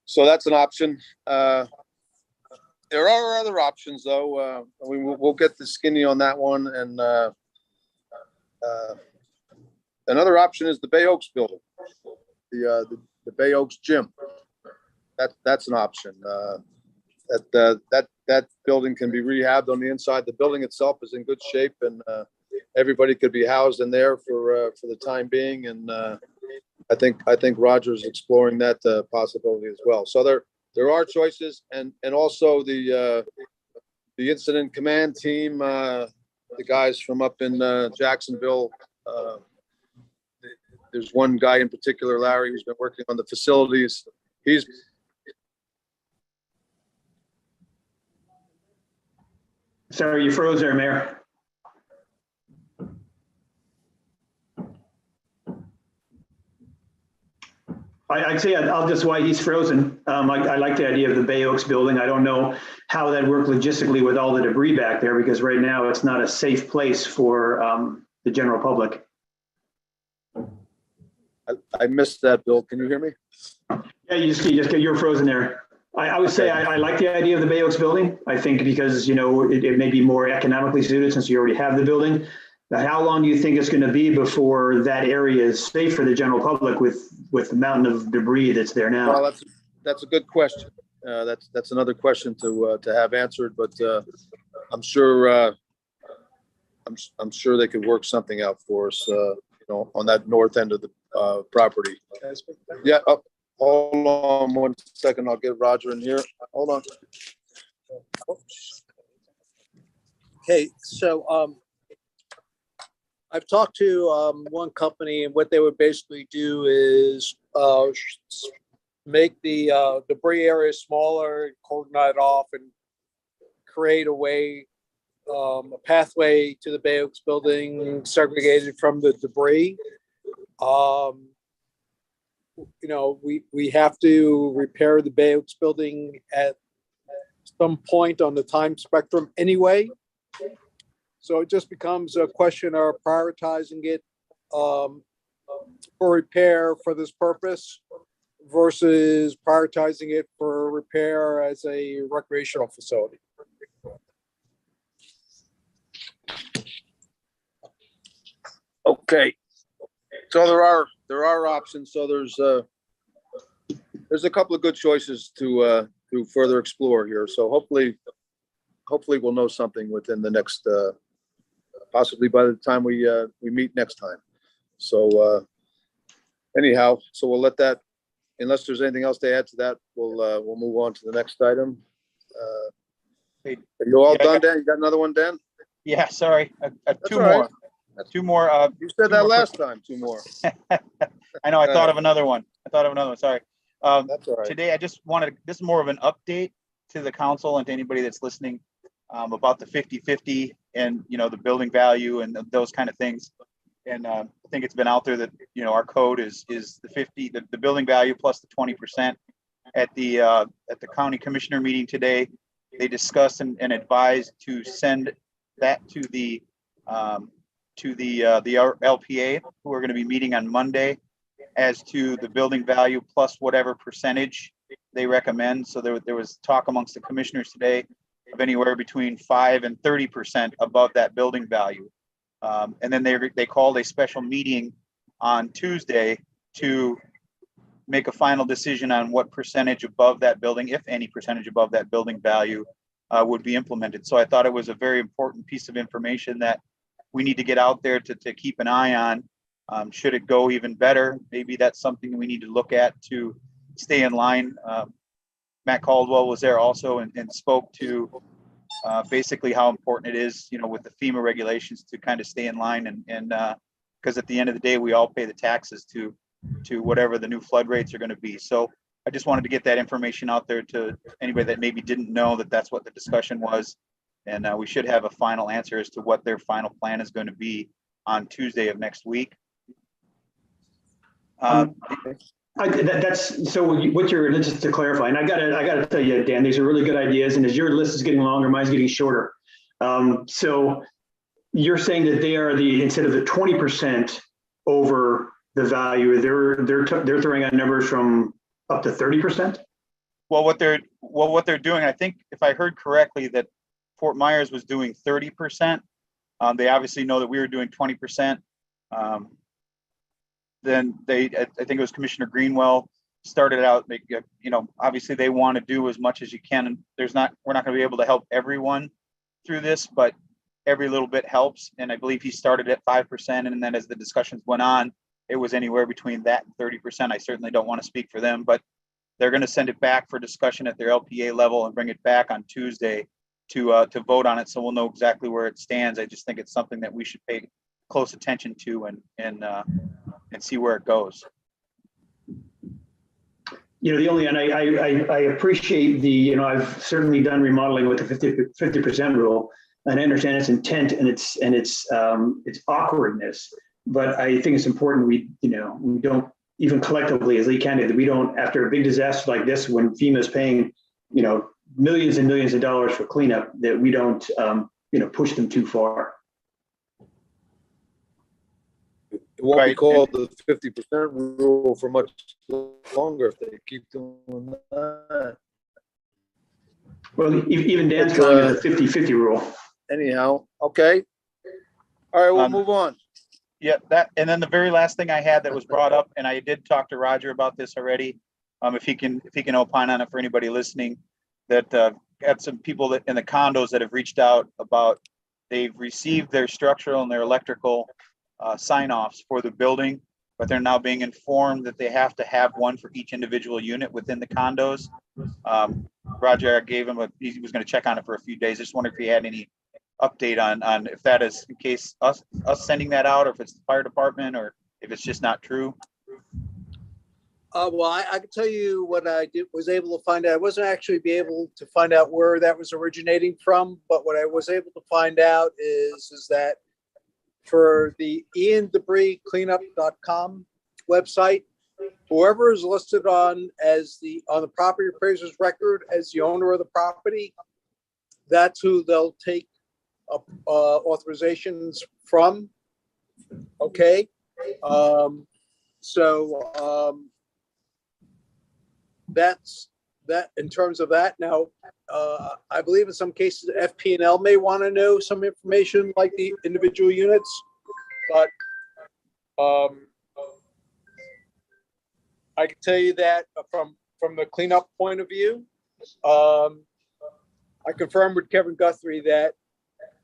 So that's an option. There are other options though. We'll get the skinny on that one, and Another option is the Bay Oaks building, the Bay Oaks gym. That's an option. That building can be rehabbed on the inside. The building itself is in good shape, and everybody could be housed in there for the time being. And I think Roger's exploring that possibility as well. So there are choices, and also the incident command team, the guys from up in Jacksonville. There's one guy in particular, Larry, who's been working on the facilities. Sorry, you froze there, Mayor. I'd say I'll just why he's frozen. I like the idea of the Bay Oaks building. I don't know how that worked logistically with all the debris back there, because right now it's not a safe place for the general public. I missed that, Bill. Can you hear me? Yeah, you're frozen there. I would say I like the idea of the Bay Oaks building. I think because, it may be more economically suited since you already have the building. But how long do you think it's going to be before that area is safe for the general public with the mountain of debris that's there now? Well, that's a good question. That's another question to have answered, but I'm sure they could work something out for us, on that north end of the property. Yeah. Oh, hold on 1 second. I'll get Roger in here. Hold on. Okay, so I've talked to one company, and what they would basically do is make the debris area smaller, cordon it off, and create a pathway to the Bay Oaks building segregated from the debris. We have to repair the Bay Oaks building at some point on the time spectrum anyway. So it just becomes a question of prioritizing it for repair for this purpose versus prioritizing it for repair as a recreational facility. Okay. So there are options. So there's a couple of good choices to further explore here. So hopefully we'll know something within the next possibly by the time we meet next time. So anyhow, so we'll let that, unless there's anything else to add to that, we'll move on to the next item. Are you all done, Dan? You got another one, Dan? Yeah, sorry. Two all right. more. Two more. You said that last time, two more. I know. I thought of another one. Sorry. That's all right. Today, this is more of an update to the council and to anybody that's listening about the 50-50 and, the building value and those kind of things. And I think it's been out there that, our code is the 50, the building value plus the 20%. At the county commissioner meeting today, they discussed and advised to send that to the LPA, who are going to be meeting on Monday, as to the building value plus whatever percentage they recommend. So there was talk amongst the commissioners today of anywhere between 5 and 30% above that building value. And then they called a special meeting on Tuesday to make a final decision on what percentage above that building, if any percentage above that building value, would be implemented. So I thought it was a very important piece of information that we need to get out there to keep an eye on. Should it go even better? Maybe that's something we need to look at to stay in line. Matt Caldwell was there also and spoke to basically how important it is, with the FEMA regulations to kind of stay in line and because at the end of the day, we all pay the taxes to whatever the new flood rates are going to be. So I just wanted to get that information out there to anybody that maybe didn't know that that's what the discussion was. And we should have a final answer as to what their final plan is going to be on Tuesday of next week. That's so. What you're just to clarify, and I gotta tell you, Dan, these are really good ideas. And as your list is getting longer, mine's getting shorter. So you're saying that they are instead of the 20% over the value, they're throwing out numbers from up to 30%. Well, what they're doing, I think, if I heard correctly, that Fort Myers was doing 30%. They obviously know that we were doing 20%. Then I think it was Commissioner Greenwell started out, obviously they want to do as much as you can. And we're not going to be able to help everyone through this, but every little bit helps. And I believe he started at 5%. And then as the discussions went on, it was anywhere between that and 30%. I certainly don't want to speak for them, but they're going to send it back for discussion at their LPA level and bring it back on Tuesday to vote on it. So we'll know exactly where it stands. I just think it's something that we should pay close attention to and see where it goes. The only, and I appreciate I've certainly done remodeling with the 50% rule, and I understand its intent and its awkwardness. But I think it's important we don't, even collectively as Lee County, that we don't, after a big disaster like this, when FEMA is paying, millions and millions of dollars for cleanup, that we don't, push them too far. It won't be Right. called the 50% rule for much longer if they keep doing that. Well, even Dan's calling it the 50-50 rule. Anyhow, okay. All right, we'll Um, move on. Yeah, and then the very last thing I had that was brought up, and I did talk to Roger about this already. If he can opine on it for anybody listening, that got some people in the condos that have reached out about they've received their structural and their electrical sign-offs for the building, but they're now being informed that they have to have one for each individual unit within the condos. Roger gave him he was going to check on it for a few days. I just wondered if he had any update on if that is in case us sending that out, or if it's the fire department, or if it's just not true. Well, I can tell you what I was able to find out. I wasn't actually be able to find out where that was originating from, but what I was able to find out is that for the iandebriscleanup.com website, whoever is listed on the property appraiser's record as the owner of the property, that's who they'll take authorizations from. Okay. That's that in terms of that. Now, I believe in some cases, FP&L may want to know some information like the individual units, but I can tell you that from the cleanup point of view, I confirmed with Kevin Guthrie that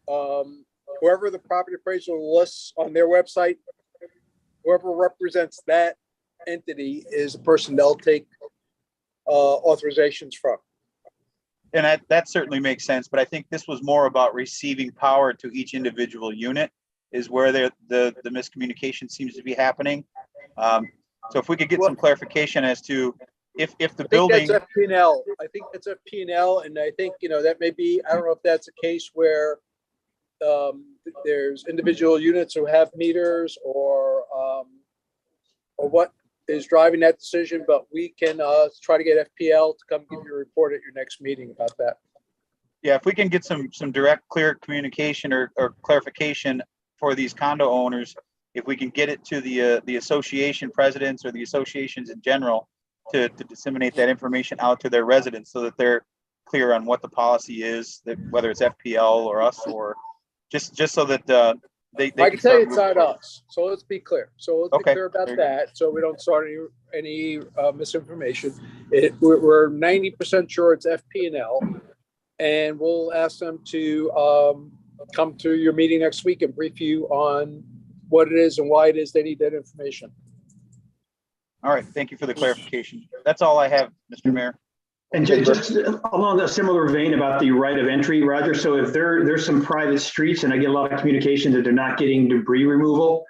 whoever the property appraiser lists on their website, whoever represents that entity is the person they'll take authorizations from. And that certainly makes sense, but I think this was more about receiving power to each individual unit is where the miscommunication seems to be happening. So if we could get some clarification as to if the building. That's FP&L. I think that's FP&L, and I think that may be. I don't know if that's a case where there's individual units who have meters or what is driving that decision, but we can try to get FPL to come give you a report at your next meeting about that. Yeah, if we can get some direct, clear communication or clarification for these condo owners, if we can get it to the association presidents or the associations in general to disseminate that information out to their residents so that they're clear on what the policy is, that whether it's FPL or us, or just so that they I can tell you it's not us. So let's be clear. So let's be clear about Very that. So we don't start any misinformation. We're 90% sure it's FP&L, and we'll ask them to come to your meeting next week and brief you on what it is and why it is they need that information. All right. Thank you for the clarification. That's all I have, Mr. Mayor. And just along a similar vein about the right of entry, Roger, so if there's some private streets, and I get a lot of communication that they're not getting debris removal,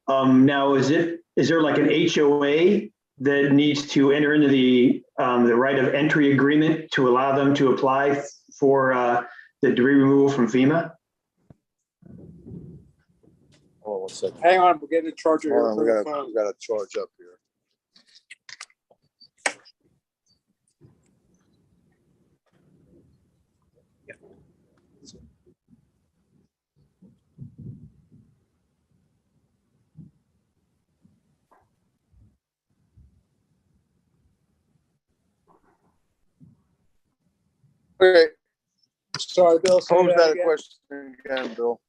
now is there like an HOA that needs to enter into the right of entry agreement to allow them to apply for the debris removal from FEMA? Hold on 1 second. Hang on, we're getting a charger here. Hold on, we got to charge up here. Okay. Sorry, Bill. Say Pose that again. question again, Bill.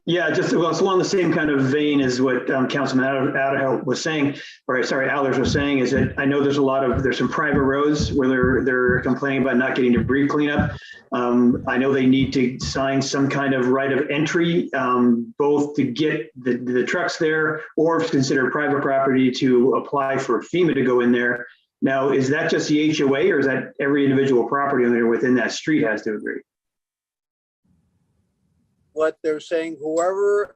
Yeah, just well, it's along the same kind of vein as what Councilman Adderhout was saying, or sorry, Allers was saying, is that I know there's some private roads where they're complaining about not getting debris cleanup. I know they need to sign some kind of right of entry, both to get the trucks there, or if it's considered private property, to apply for FEMA to go in there. Now, is that just the HOA, or is that every individual property owner within that street has to agree? What they're saying, whoever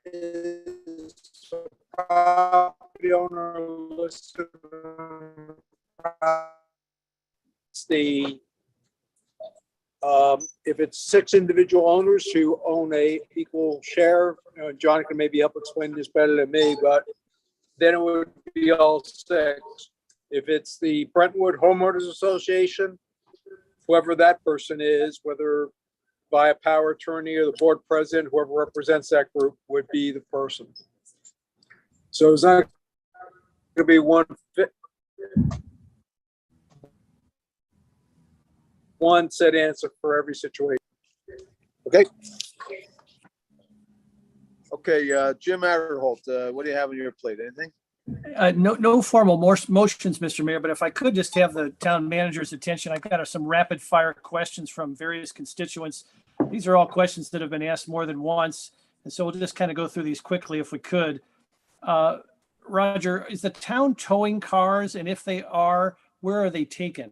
is a property owner listed, the if it's 6 individual owners who own a equal share, John can maybe help explain this better than me, but then it would be all 6. If it's the Brentwood Homeowners Association, whoever that person is, whether by a power attorney or the board president, whoever represents that group would be the person. So it's not going to be one set answer for every situation. Okay. Okay, Jim Adderholt, what do you have on your plate? Anything? No formal motions, Mr. Mayor, but if I could just have the town manager's attention, I've got some rapid fire questions from various constituents. These are all questions that have been asked more than once. And so we'll just kind of go through these quickly if we could. Roger, is the town towing cars? And if they are, where are they taken?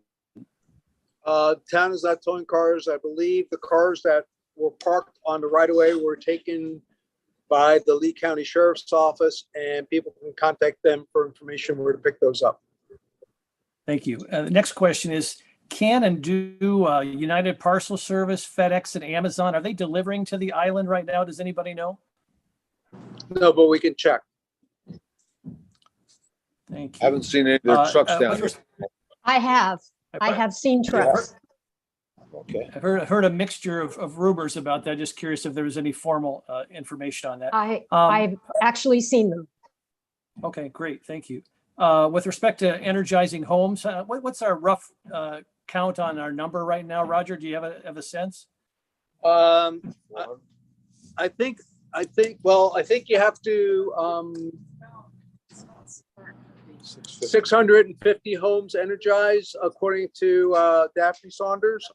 Town is not towing cars. I believe the cars that were parked on the right of way were taken by the Lee County Sheriff's Office, and people can contact them for information where to pick those up. Thank you. The next question is, can and do United Parcel Service, FedEx, and Amazon, are they delivering to the island right now? Does anybody know? No, but we can check. Thank you. Haven't seen any of their trucks down here. I have seen trucks. Okay. I've heard a mixture of rumors about that. Just curious if there was any formal information on that. I've actually seen them. Okay, great. Thank you. With respect to energizing homes, what's our rough count on our number right now? Roger, do you have a sense? I think you have to 650 homes energized, according to Daphne Saunders.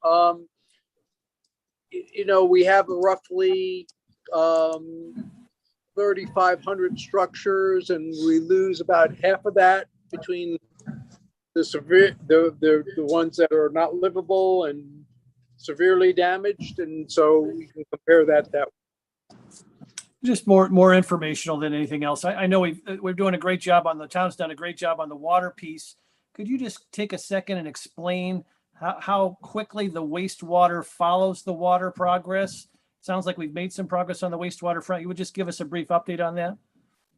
We have roughly 3,500 structures, and we lose about half of that between the ones that are not livable and severely damaged, and so we can compare that way. Just more informational than anything else. I know we're doing a great job the town's done a great job on the water piece. Could you just take a second and explain how quickly the wastewater follows the water progress? Sounds like we've made some progress on the wastewater front. You would just give us a brief update on that?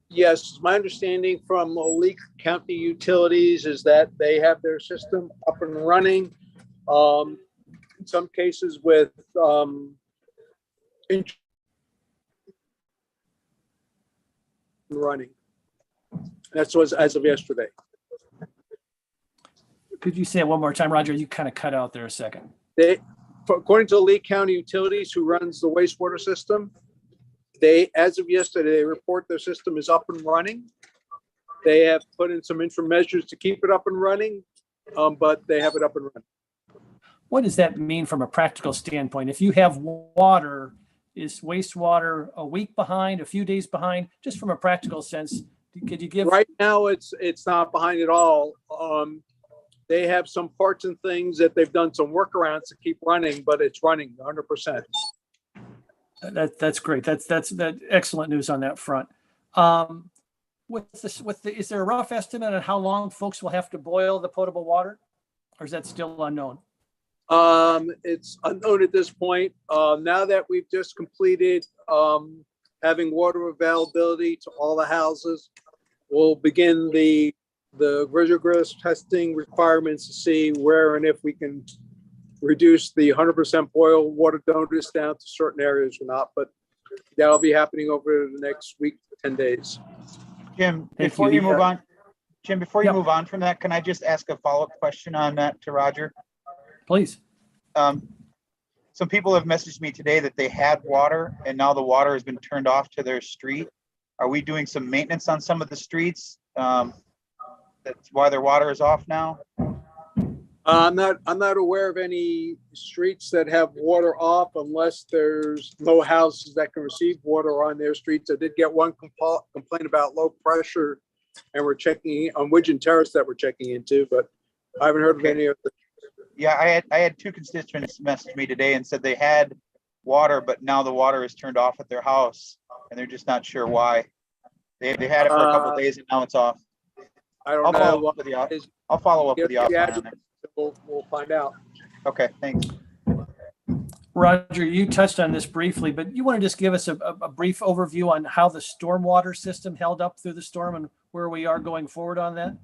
Yes, my understanding from Lee County Utilities is that they have their system up and running. In some cases with running. That's was as of yesterday. Could you say it one more time, Roger? You kind of cut out there a second. According to Lee County Utilities, who runs the wastewater system, as of yesterday, they report their system is up and running. They have put in some interim measures to keep it up and running, but they have it up and running. What does that mean from a practical standpoint? If you have water, is wastewater a week behind, a few days behind? Just from a practical sense, could you give? Right now, it's not behind at all. They have some parts and things that they've done some workarounds to keep running, but it's running 100%. That's great. That's excellent news on that front. Is there a rough estimate on how long folks will have to boil the potable water, or is that still unknown? It's unknown at this point. Now that we've just completed having water availability to all the houses, we'll begin the rigorous testing requirements to see where and if we can reduce the 100% boil water donors down to certain areas or not. But that'll be happening over the next week, 10 days. Jim, before you move on from that, can I just ask a follow-up question on that to Roger? Please. some people have messaged me today that they had water and now the water has been turned off to their street. Are we doing some maintenance on some of the streets? That's why their water is off now? I'm not aware of any streets that have water off unless there's no houses that can receive water on their streets. I did get one complaint about low pressure, and we're checking on Widgeon Terrace that we're checking into, but I haven't heard of any of the. Yeah, I had two constituents message me today and said they had water, but now the water is turned off at their house and they're just not sure why. They had it for a couple of days and now it's off. I don't I'll know. follow up with you. I'll follow up with you offline on that. We'll find out. Okay, thanks. Roger, you touched on this briefly, but you want to just give us a brief overview on how the stormwater system held up through the storm and where we are going forward on that?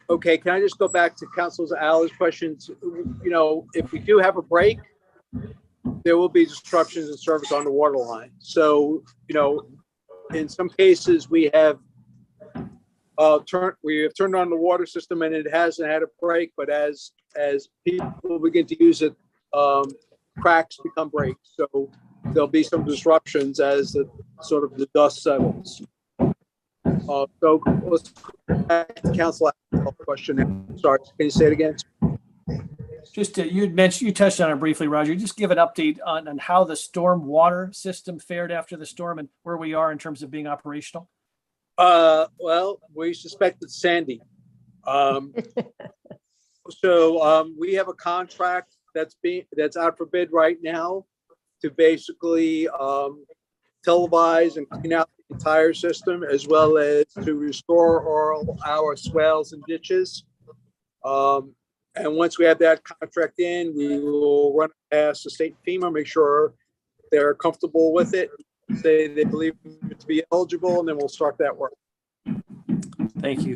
Okay, can I just go back to Council's Ali's questions? You know, if we do have a break, there will be disruptions in service on the water line. So, you know, in some cases we have turned on the water system and it hasn't had a break, but as people begin to use it, cracks become breaks. So there'll be some disruptions as the dust settles. So let's go back to Council question. Sorry, can you say it again? Just you touched on it briefly, Roger. Just give an update on how the storm water system fared after the storm and where we are in terms of being operational. Well, we suspect it's Sandy. So we have a contract that's out for bid right now to basically televise and clean out the entire system, as well as to restore all our swales and ditches. And once we have that contract in, we will run it past the state FEMA, make sure they're comfortable with it, say they believe it to be eligible, and then we'll start that work. Thank you.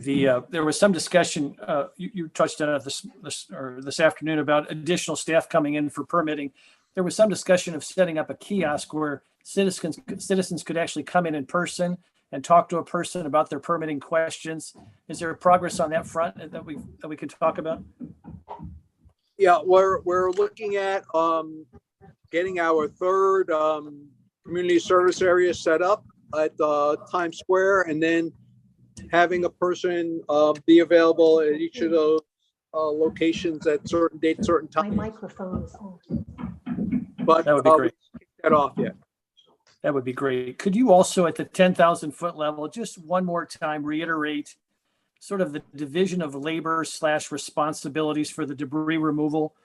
There was some discussion, you touched on it this afternoon about additional staff coming in for permitting. There was some discussion of setting up a kiosk where citizens could actually come in person and talk to a person about their permitting questions. Is there progress on that front that we could talk about? Yeah, we're looking at getting our third community service area set up at Times Square, and then having a person be available at each of those locations at certain dates, certain times. My microphone is on. But that would be great. Kick that off yet. That would be great. Could you also, at the 10,000 foot level, just one more time reiterate sort of the division of labor / responsibilities for the debris removal?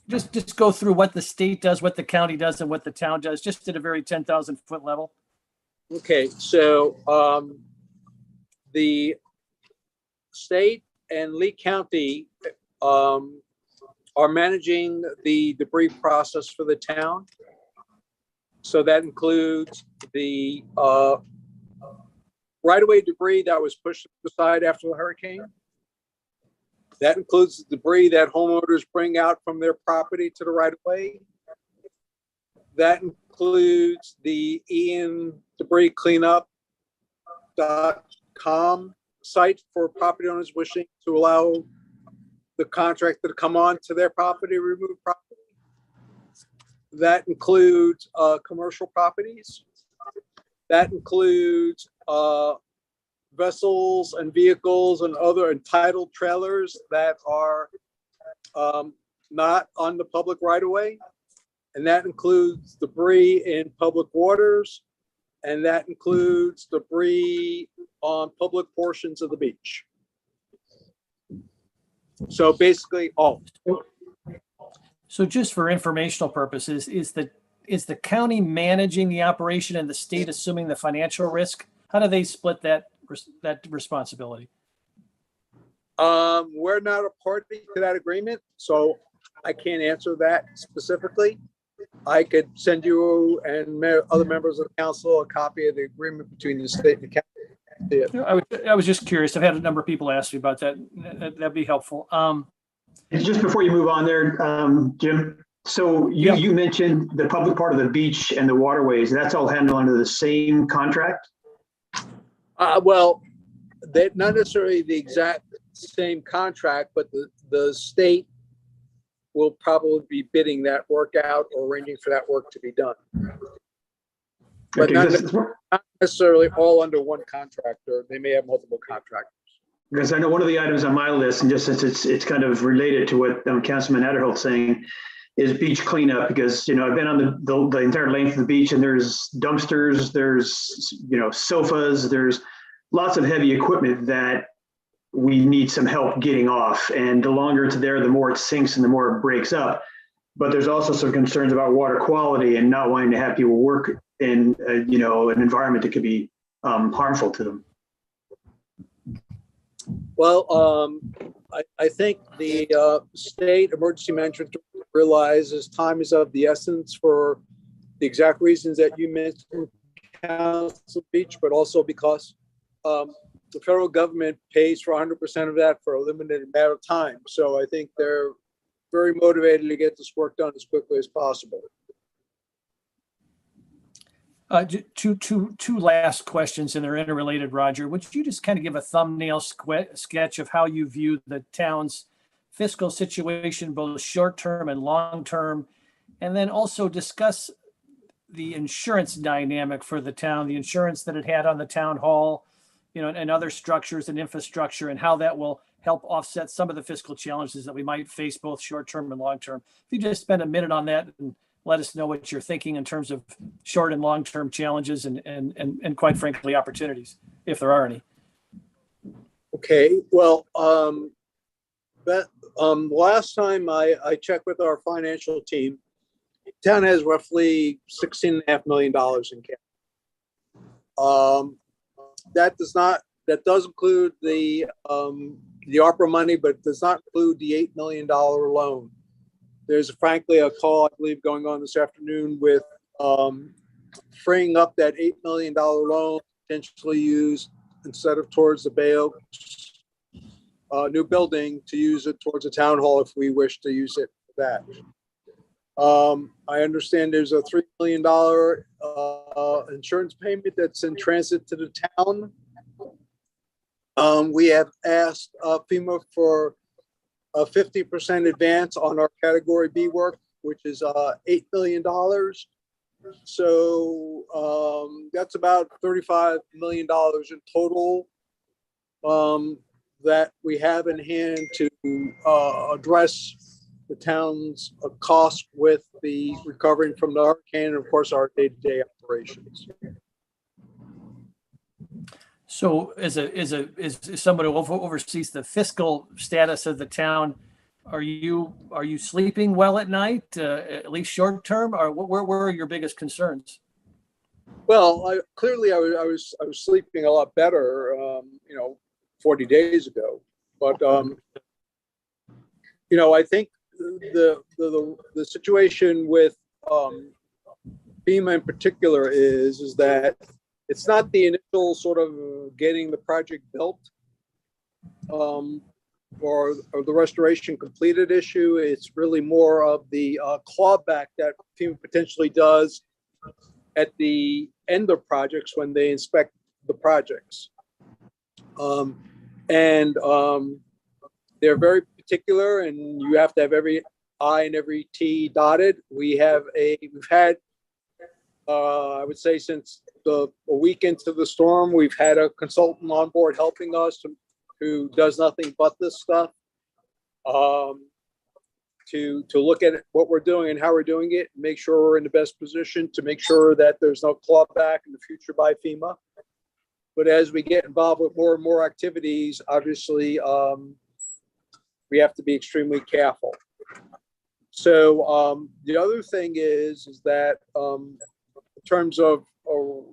Just go through what the state does, what the county does, and what the town does, just at a very 10,000 foot level. Okay, so the state and Lee County are managing the debris process for the town. So that includes the right-of-way debris that was pushed aside after the hurricane. That includes the debris that homeowners bring out from their property to the right-of-way. That includes the Ian Debris Cleanup.com site for property owners wishing to allow the contractor to come on to their property, remove property. That includes commercial properties. That includes vessels and vehicles and other entitled trailers that are not on the public right of way. And that includes debris in public waters. And that includes debris on public portions of the beach. So basically all. So just for informational purposes, is the county managing the operation and the state assuming the financial risk? How do they split that responsibility? We're not a party to that agreement, so I can't answer that specifically. I could send you and other members of the council a copy of the agreement between the state and the county. I was just curious. I've had a number of people ask me about that. That'd be helpful. Just before you move on there, Jim, so you mentioned the public part of the beach and the waterways. That's all handled under the same contract? Well, not necessarily the exact same contract, but the state we'll probably be bidding that work out or arranging for that work to be done. But Okay, not necessarily all under one contractor. They may have multiple contractors. because I know one of the items on my list, and just since it's kind of related to what Councilman Adderholt's saying, is beach cleanup, because, you know, I've been on the entire length of the beach, and there's dumpsters, there's, you know, sofas, there's lots of heavy equipment that we need some help getting off. And the longer it's there, the more it sinks and the more it breaks up. But there's also some concerns about water quality and not wanting to have people work in, you know, an environment that could be harmful to them. Well, I think the state emergency management realizes time is of the essence for the exact reasons that you mentioned, Council Beach, but also because the federal government pays for 100% of that for a limited amount of time. So I think they're very motivated to get this work done as quickly as possible. Two last questions, and they're interrelated, Roger. Would you just kind of give a thumbnail sketch of how you view the town's fiscal situation, both short-term and long-term, and then also discuss the insurance dynamic for the town, the insurance that it had on the town hall, you know, and other structures and infrastructure, and how that will help offset some of the fiscal challenges that we might face, both short-term and long-term. If you just spend a minute on that and let us know what you're thinking in terms of short and long-term challenges and quite frankly, opportunities, if there are any. Okay, well, last time I checked with our financial team, town has roughly $16.5 million in cash. That does include the ARPA money, but does not include the $8 million loan. There's frankly a call, I believe, going on this afternoon with freeing up that $8 million loan, potentially used instead of towards the Bay Oaks new building, to use it towards a town hall if we wish to use it for that. I understand there's a $3 million insurance payment that's in transit to the town. We have asked FEMA for a 50% advance on our Category B work, which is $8 million. So that's about $35 million in total that we have in hand to address the town's cost with the recovering from the hurricane and, of course, our day-to-day operations. So as someone who oversees the fiscal status of the town, are you sleeping well at night, at least short term, or where are your biggest concerns? Well, clearly I was sleeping a lot better, 40 days ago, but I think the situation with FEMA in particular is that it's not the initial sort of getting the project built or the restoration completed issue. It's really more of the clawback that FEMA potentially does at the end of projects when they inspect the projects. They're very particular, and you have to have every I and every T dotted. We've had, I would say, since a week into the storm, we've had a consultant on board helping us who does nothing but this stuff, to look at what we're doing and how we're doing it, and make sure we're in the best position to make sure that there's no clawback in the future by FEMA. But as we get involved with more and more activities, obviously, we have to be extremely careful. So the other thing is that in terms of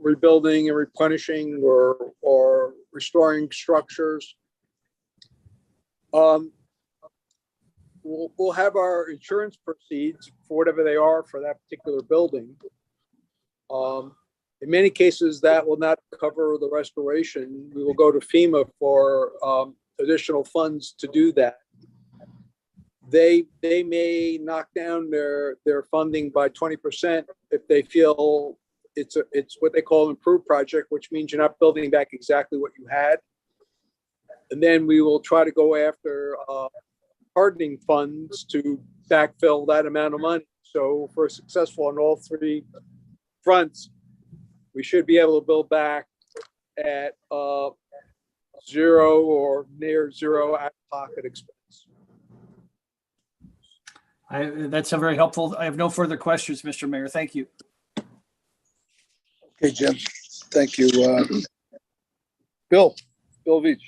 rebuilding and replenishing or restoring structures, we'll have our insurance proceeds for whatever they are for that particular building. In many cases, that will not cover the restoration. We will go to FEMA for additional funds to do that. They may knock down their funding by 20% if they feel it's what they call an improved project, which means you're not building back exactly what you had. And then we will try to go after hardening funds to backfill that amount of money. So if we're successful on all three fronts, we should be able to build back at zero or near zero out-of-pocket expense. That's a very helpful. I have no further questions, Mr. Mayor. Thank you. Okay, Jim. Thank you. Bill Veach.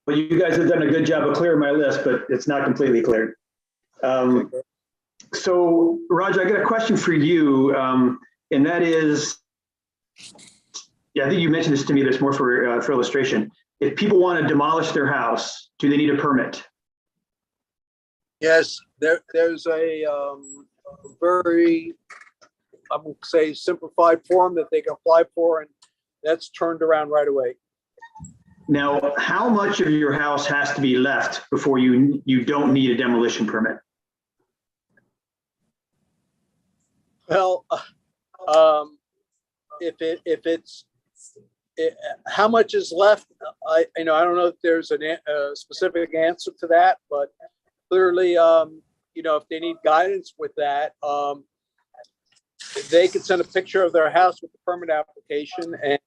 Well, you guys have done a good job of clearing my list, but it's not completely cleared. So, Roger, I got a question for you, and that is, yeah, I think you mentioned this to me. There's more for illustration. If people want to demolish their house, do they need a permit? Yes, there's a very, I would say, simplified form that they can apply for, and that's turned around right away. Now, how much of your house has to be left before you don't need a demolition permit? Well, how much is left? I don't know if there's a specific answer to that, but clearly, if they need guidance with that, they could send a picture of their house with the permit application, and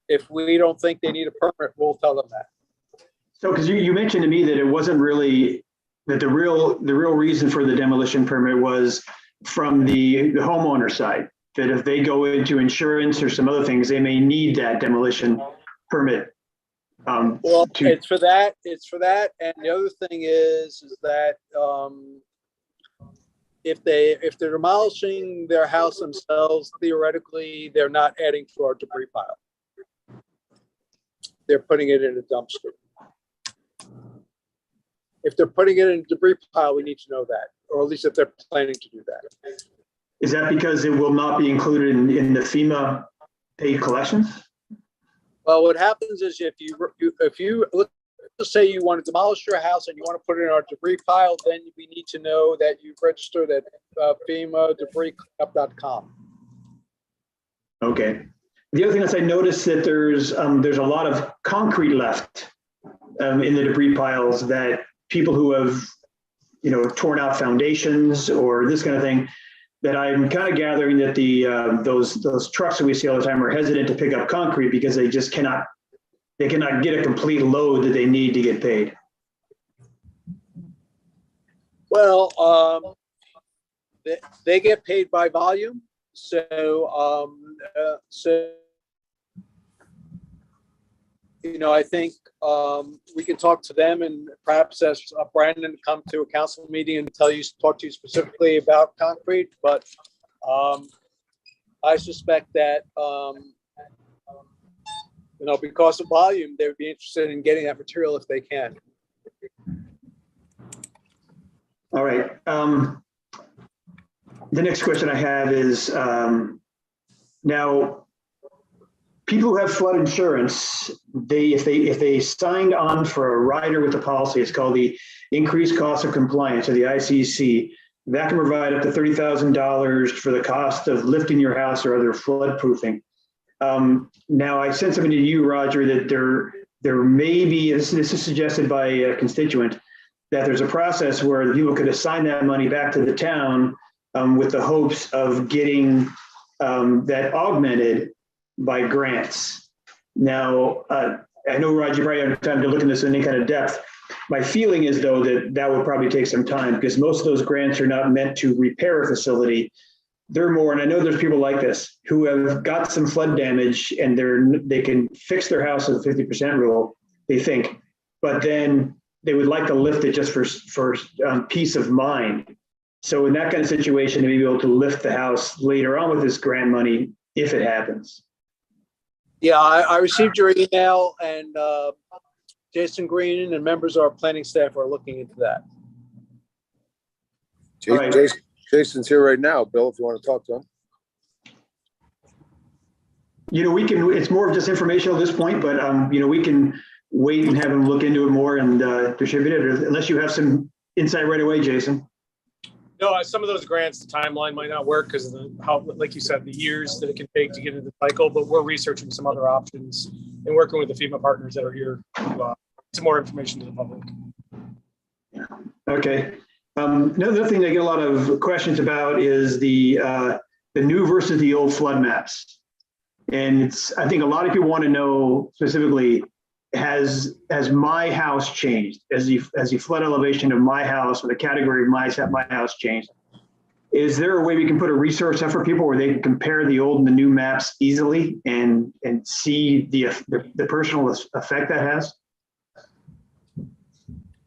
if we don't think they need a permit, we'll tell them that. So, because you mentioned to me that it wasn't really, that the real reason for the demolition permit was from the homeowner side, that if they go into insurance or some other things, they may need that demolition permit. Well, it's for that. And the other thing is that if they're demolishing their house themselves, theoretically, they're not adding to our debris pile. They're putting it in a dumpster. If they're putting it in a debris pile, we need to know that, or at least if they're planning to do that. Is that because it will not be included in the FEMA paid collections? Well, what happens is if you let's say you want to demolish your house and you want to put it in our debris pile, then we need to know that you've registered at FEMA debriscleanup.com. Okay. The other thing is I noticed that there's a lot of concrete left in the debris piles, that people who have, torn out foundations or this kind of thing, that I'm kind of gathering that those trucks that we see all the time are hesitant to pick up concrete because they just cannot get a complete load that they need to get paid. Well, they get paid by volume. So I think we can talk to them and perhaps ask Brandon to come to a council meeting and talk to you specifically about concrete. But I suspect that because of volume, they would be interested in getting that material if they can. All right. The next question I have is now, people who have flood insurance, if they signed on for a rider with the policy, it's called the increased cost of compliance, or the ICC. That can provide up to $30,000 for the cost of lifting your house or other flood proofing. Now, I sent something to you, Roger, that there may be, this is suggested by a constituent, that there's a process where the people could assign that money back to the town with the hopes of getting that augmented by grants. Now, I know, Roger, you probably don't have time to look into this in any kind of depth. My feeling is, though, that will probably take some time because most of those grants are not meant to repair a facility. They're more, and I know there's people like this who have got some flood damage and they can fix their house with a 50% rule, they think, but then they would like to lift it just for peace of mind. So in that kind of situation, they may be able to lift the house later on with this grant money if it happens. Yeah, I received your email, and Jason Green and members of our planning staff are looking into that. Jason's here right now, Bill, if you want to talk to him. It's more of just informational at this point, but we can wait and have him look into it more and distribute it, unless you have some insight right away, Jason. No, some of those grants, the timeline might not work because of how, like you said, the years that it can take to get into the cycle, but we're researching some other options and working with the FEMA partners that are here to some more information to the public. Okay. Another thing I get a lot of questions about is the new versus the old flood maps. And I think a lot of people want to know specifically, has my house changed? Has the flood elevation of my house or the category of my house changed? Is there a way we can put a resource out for people where they can compare the old and the new maps easily and see the personal effect that has?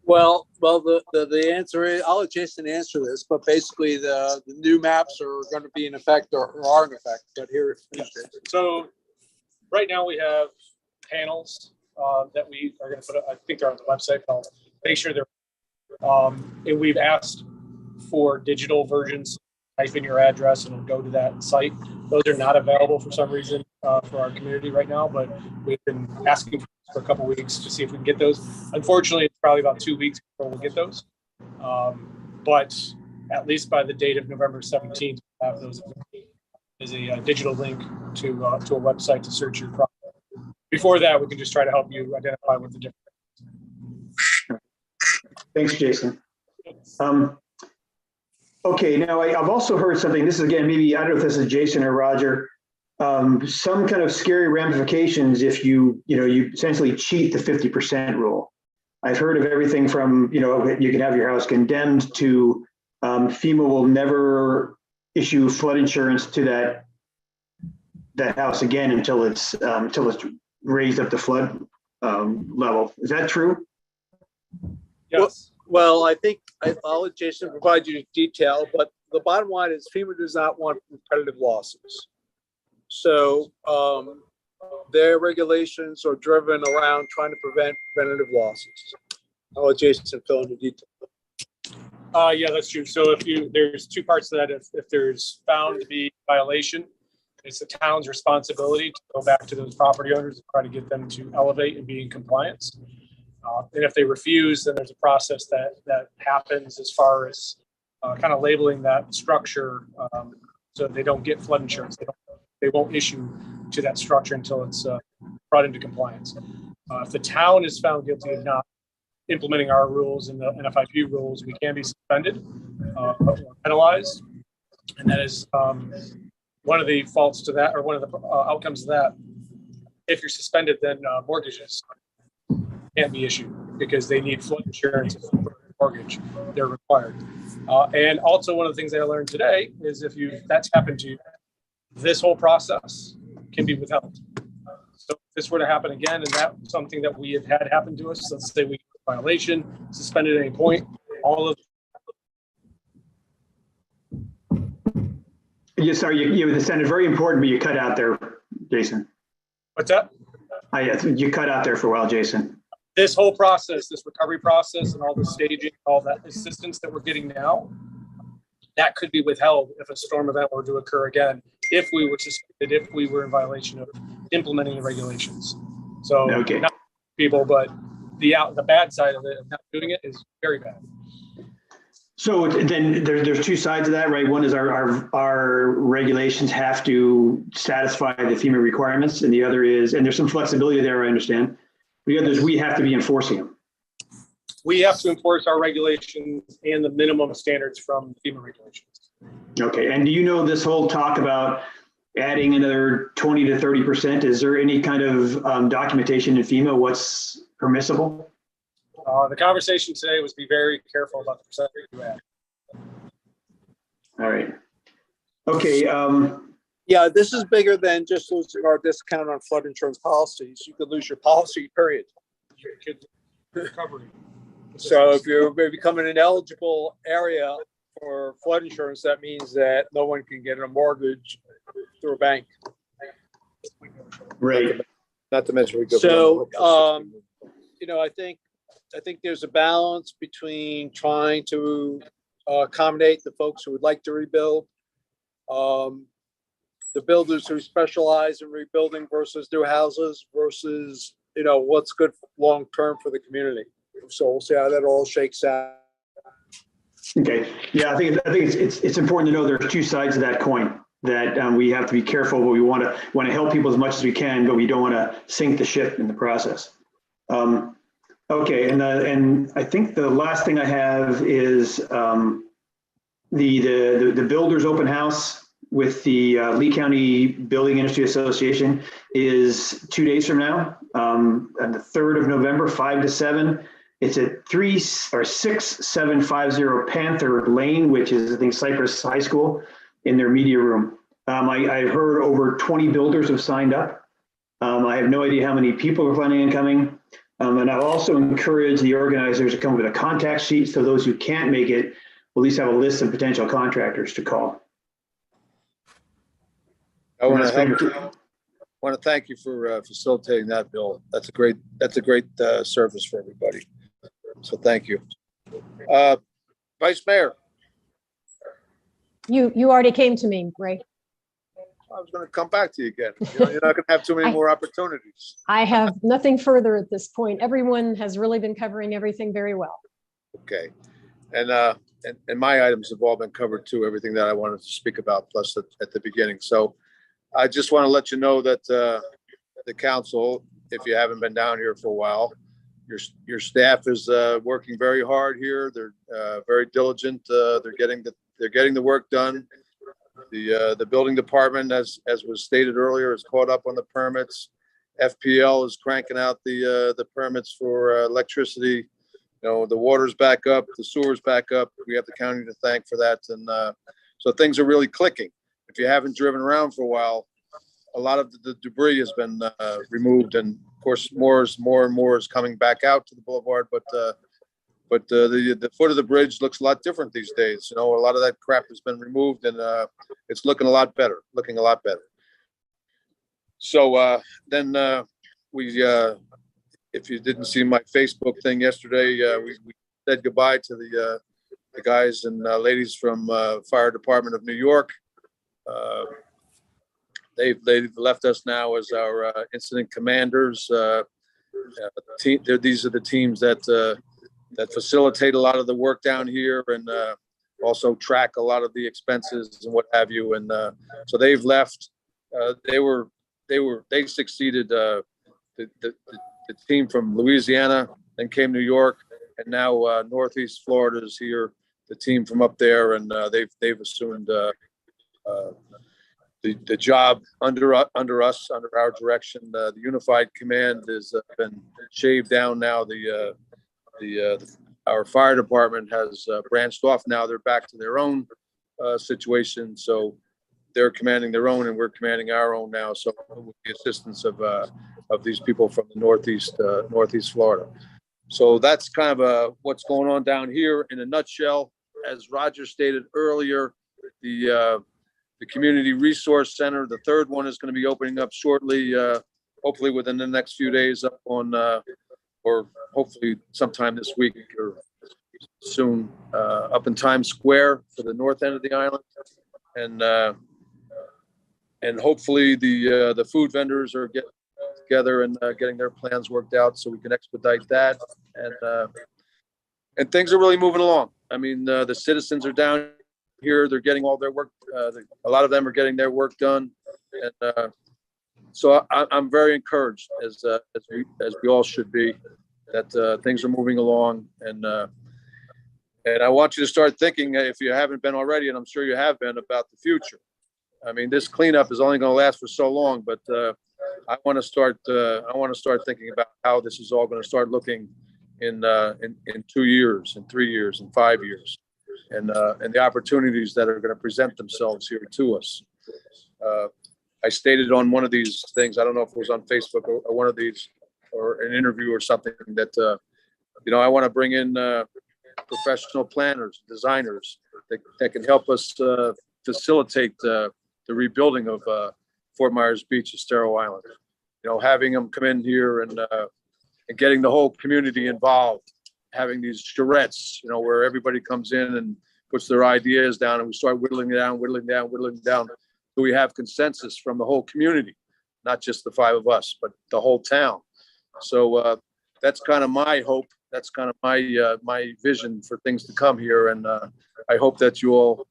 Well, the answer is, I'll let Jason answer this, but basically the new maps are going to be in effect or are in effect, but here. So right now we have panels that we are going to put, I think they're on the website, but I'll make sure they're, and we've asked for digital versions. Type in your address and it'll go to that site. Those are not available for some reason for our community right now, but we've been asking for a couple of weeks to see if we can get those. Unfortunately, it's probably about 2 weeks before we'll get those. But at least by the date of November 17th, we'll have those as a digital link to a website to search your property. Before that, we can just try to help you identify what the difference. Thanks, Jason. Okay, now I've also heard something, this is again, maybe, I don't know if this is Jason or Roger, some kind of scary ramifications if you essentially cheat the 50% rule. I've heard of everything from, you can have your house condemned to FEMA will never issue flood insurance to that house again until it's raised up to flood level. Is that true? Yes. Well, I think I'll let Jason provide you detail, but the bottom line is FEMA does not want repetitive losses. So their regulations are driven around trying to prevent preventative losses. I'll let Jason fill in the detail. Yeah, that's true. So there's two parts to that. If there's found to be violation, it's the town's responsibility to go back to those property owners and try to get them to elevate and be in compliance. And if they refuse, then there's a process that happens as far as kind of labeling that structure so they don't get flood insurance. They won't issue to that structure until it's brought into compliance. If the town is found guilty of not implementing our rules and the NFIP rules, we can be suspended or penalized. And that is one of the faults to that, or one of the outcomes of that. If you're suspended, then mortgages can't be issued because they need flood insurance for the mortgage. They're required. And also one of the things that I learned today is if that's happened to you, this whole process can be withheld. So if this were to happen again, and that's something that we have had happen to us, let's say we violation, suspended at any point, all of. Yeah, sorry, you sounded very important, but you cut out there, Jason. What's that? You cut out there for a while, Jason. This whole process, this recovery process and all the staging, all that assistance that we're getting now, that could be withheld if a storm event were to occur again, if we were suspended, if we were in violation of implementing the regulations. So okay. Not people, but the bad side of it, of not doing it is very bad. So then there's two sides of that, right? One is our regulations have to satisfy the FEMA requirements, and the other is, and there's some flexibility there, I understand. The other is we have to be enforcing them. We have to enforce our regulations and the minimum standards from FEMA regulations. Okay, and do you know this whole talk about adding another 20 to 30%? Is there any kind of documentation in FEMA what's permissible? The conversation today was be very careful about the percentage you add. All right. Okay. Yeah, this is bigger than just losing our discount on flood insurance policies. You could lose your policy, period. You could recovery. So if you're becoming an eligible area for flood insurance, that means that no one can get a mortgage through a bank. Right. Not to mention we go. So, I think there's a balance between trying to accommodate the folks who would like to rebuild, the builders who specialize in rebuilding versus new houses versus, what's good long-term for the community. So we'll see how that all shakes out. Okay. Yeah, I think it's important to know there's two sides of that coin, that we have to be careful, but we want to help people as much as we can, but we don't want to sink the ship in the process. Okay, and I think the last thing I have is the builders open house with the Lee County Building Industry Association is 2 days from now, on the 3rd of November, 5 to 7. It's at 6750 Panther Lane, which is, I think, Cypress High School, in their media room. I heard over 20 builders have signed up. I have no idea how many people are planning on coming. And I'll also encourage the organizers to come with a contact sheet so those who can't make it will at least have a list of potential contractors to call. I want to thank you for facilitating that, Bill. That's a great service for everybody. So thank you. Vice Mayor. You already came to me, Ray. I was going to come back to you again. You're not going to have too many more opportunities. I have nothing further at this point. Everyone has really been covering everything very well. Okay. And my items have all been covered too, everything that I wanted to speak about, plus at the beginning. So I just want to let you know that the council, if you haven't been down here for a while, your staff is working very hard here. They're very diligent. They're getting the work done. The building department, as was stated earlier, is caught up on the permits. FPL is cranking out the permits for electricity. You know, the water's back up, the sewer's back up. We have the county to thank for that. And so things are really clicking. If you haven't driven around for a while, a lot of the debris has been removed. And of course, more and more is coming back out to the boulevard. But the foot of the bridge looks a lot different these days. You know, a lot of that crap has been removed, and it's looking a lot better. So then if you didn't see my Facebook thing yesterday, we said goodbye to the guys and ladies from Fire Department of New York. They've left us now as our incident commanders. These are the teams that facilitate a lot of the work down here and also track a lot of the expenses and what have you. And so they've left. They succeeded the team from Louisiana, then came New York, and now Northeast Florida is here. The team from up there, and they've assumed the job under us, under our direction. The Unified Command has been shaved down now. Our fire department has branched off now. They're back to their own situation. So they're commanding their own, and we're commanding our own now. So with the assistance of these people from the Northeast Florida. So that's kind of what's going on down here in a nutshell. As Roger stated earlier, the Community Resource Center, the third one, is going to be opening up shortly, hopefully within the next few days, up on or hopefully sometime this week or soon, up in Times Square for the north end of the island. And hopefully the food vendors are getting together and getting their plans worked out so we can expedite that. And things are really moving along. I mean, the citizens are down here. They're getting all their work. A lot of them are getting their work done. And so I'm very encouraged, as we all should be, that things are moving along. And I want you to start thinking, if you haven't been already, and I'm sure you have been, about the future. I mean, this cleanup is only going to last for so long, but I want to start thinking about how this is all going to start looking in 2 years, in 3 years, in 5 years, and the opportunities that are going to present themselves here to us. I stated on one of these things, I don't know if it was on Facebook or one of these, or an interview or something, that I want to bring in professional planners, designers that can help us facilitate the rebuilding of Fort Myers Beach, Estero Island. Having them come in here and getting the whole community involved, having these charrettes, where everybody comes in and puts their ideas down, and we start whittling down. So we have consensus from the whole community, not just the five of us, but the whole town. So that's kind of my hope. That's kind of my vision for things to come here. And I hope that you all,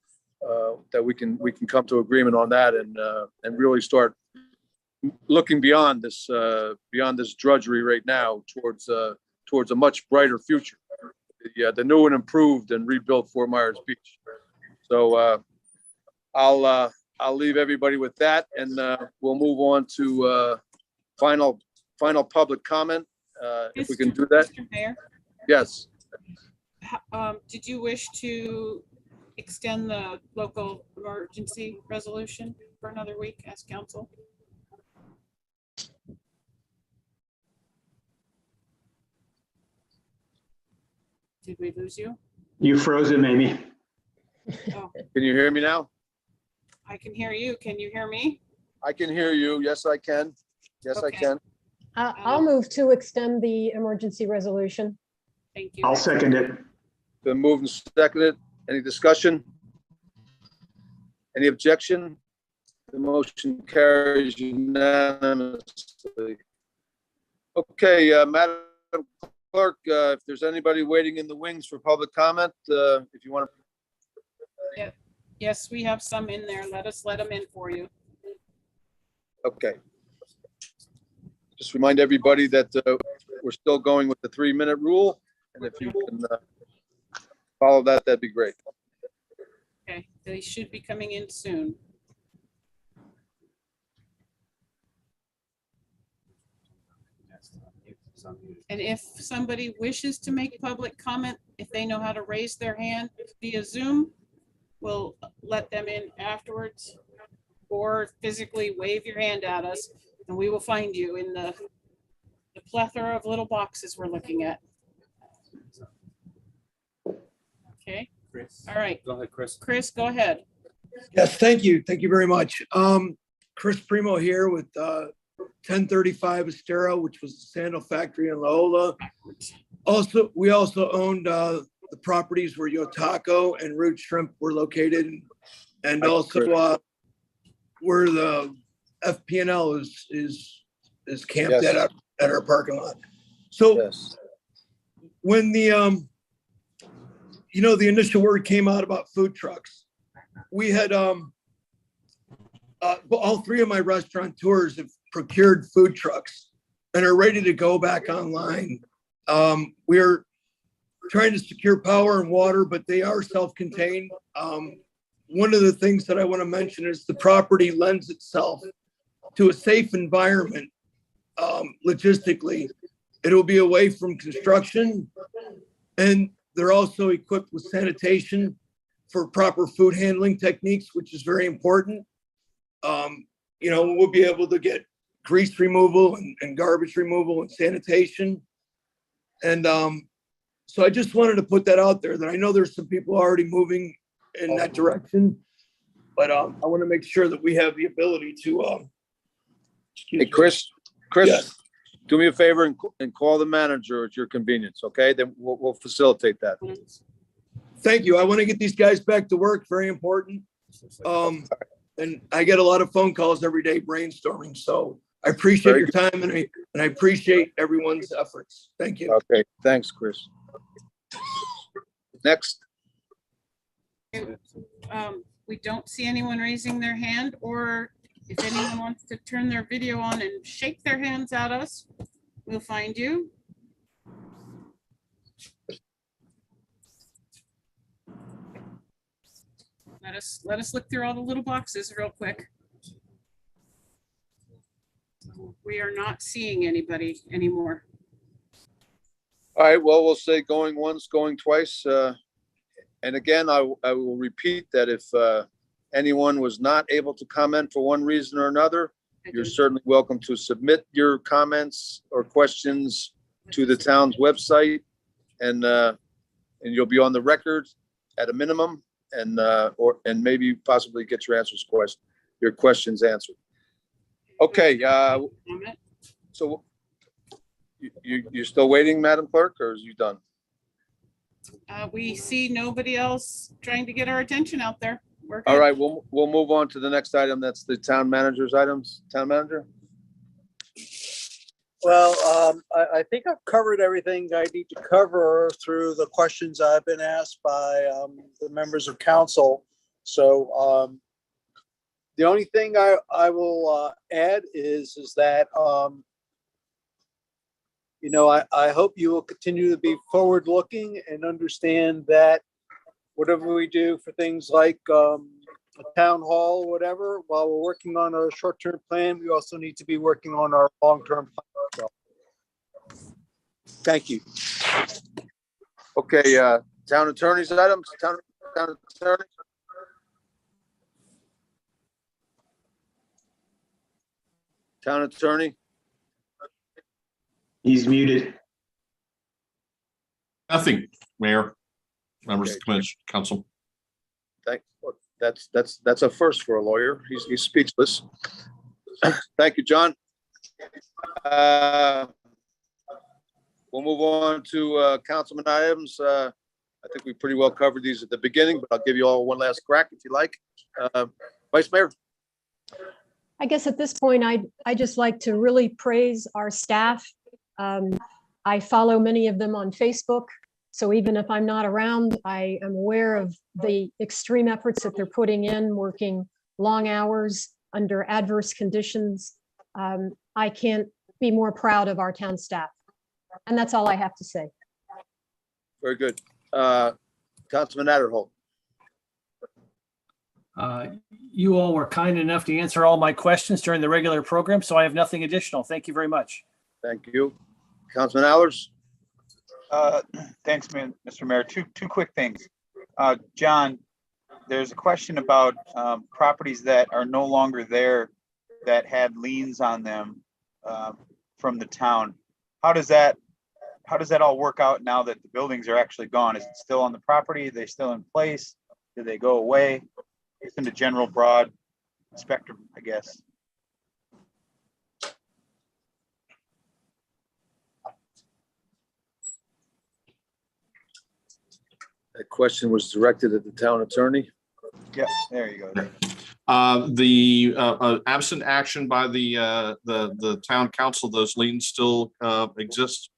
that we can come to agreement on that and really start looking beyond this drudgery right now towards towards a much brighter future. Yeah, the new and improved and rebuilt Fort Myers Beach. So I'll leave everybody with that, and we'll move on to final public comment, if we can do that. Mr. Mayor, Yes. did you wish to extend the local emergency resolution for another week as council? Did we lose you? You froze it, Amy. Oh, Can you hear me now? I can hear you. Can you hear me? I can hear you. Yes, I can. Yes, I Okay. can. I'll move to extend the emergency resolution. Thank you. I'll second it. Been moved and seconded. Any discussion? Any objection? The motion carries unanimously. Okay, Madam Clerk, if there's anybody waiting in the wings for public comment, if you want to. Yes, we have some in there. Let them in for you. Okay. Just remind everybody that we're still going with the 3-minute rule, and if you can follow that, that'd be great. Okay, they should be coming in soon. And if somebody wishes to make public comment, if they know how to raise their hand via Zoom, we'll let them in afterwards, or physically wave your hand at us and we will find you in the plethora of little boxes we're looking at. Okay, all right. Go ahead, Chris. Chris, go ahead. Yes, thank you. Thank you very much. Chris Primo here with 1035 Estero, which was the sandal factory in Loyola. Also, we also owned the properties where Yotako and Root Shrimp were located, and also where the FPNL is camped Yes. at our parking lot. So Yes. when the the initial word came out about food trucks, we had all three of my restaurateurs have procured food trucks and are ready to go back online. We're trying to secure power and water, but they are self-contained. One of the things that I want to mention is the property lends itself to a safe environment. Logistically, it'll be away from construction, and they're also equipped with sanitation for proper food handling techniques, which is very important. We'll be able to get grease removal and garbage removal and sanitation. And so I just wanted to put that out there, that I know there's some people already moving in that direction, but I want to make sure that we have the ability to. Hey, Chris, Yes. do me a favor and call the manager at your convenience, okay? Then we'll facilitate that. Thank you. I want to get these guys back to work. Very important. And I get a lot of phone calls every day brainstorming. So I appreciate Very your time, and I appreciate everyone's efforts. Thank you. Okay, thanks, Chris. Next. We don't see anyone raising their hand, or if anyone wants to turn their video on and shake their hands at us, we'll find you. Let us look through all the little boxes real quick. We are not seeing anybody anymore. All right, well, we'll say going once, going twice. And again, I will repeat that if anyone was not able to comment for one reason or another, you're certainly welcome to submit your comments or questions to the town's website, and you'll be on the record at a minimum, and maybe possibly get your questions answered. Okay, so you're still waiting, Madam Clerk, or is you done? We see nobody else trying to get our attention out there. We're All good. right, we'll move on to the next item. That's the town manager's items. Town manager? Well, I think I've covered everything I need to cover through the questions I've been asked by the members of council. So the only thing I will add is that, I hope you will continue to be forward looking and understand that whatever we do for things like a town hall, whatever, while we're working on our short-term plan, we also need to be working on our long-term plan. So, thank you. Okay, town attorney's items, town attorney. Town attorney, He's muted. Nothing, Mayor, members of Okay. the commission, council. that's a first for a lawyer. He's speechless. Thank you, John. We'll move on to councilman items. I think we pretty well covered these at the beginning, but I'll give you all one last crack if you like. Vice Mayor? I guess at this point, I just like to really praise our staff. I follow many of them on Facebook. So even if I'm not around, I am aware of the extreme efforts that they're putting in, working long hours under adverse conditions. I can't be more proud of our town staff. And that's all I have to say. Very good. Councilman Adderholt? You all were kind enough to answer all my questions during the regular program, so I have nothing additional. Thank you very much. Thank you. Councilman Allers? Thanks, Mr. Mayor. Two quick things. John, there's a question about properties that are no longer there that had liens on them from the town. How does that all work out now that the buildings are actually gone? Is it still on the property? Are they still in place? Do they go away? It's in the general broad spectrum, I guess. That question was directed at the town attorney. Yeah, there you go. The absent action by the town council, those liens still exist.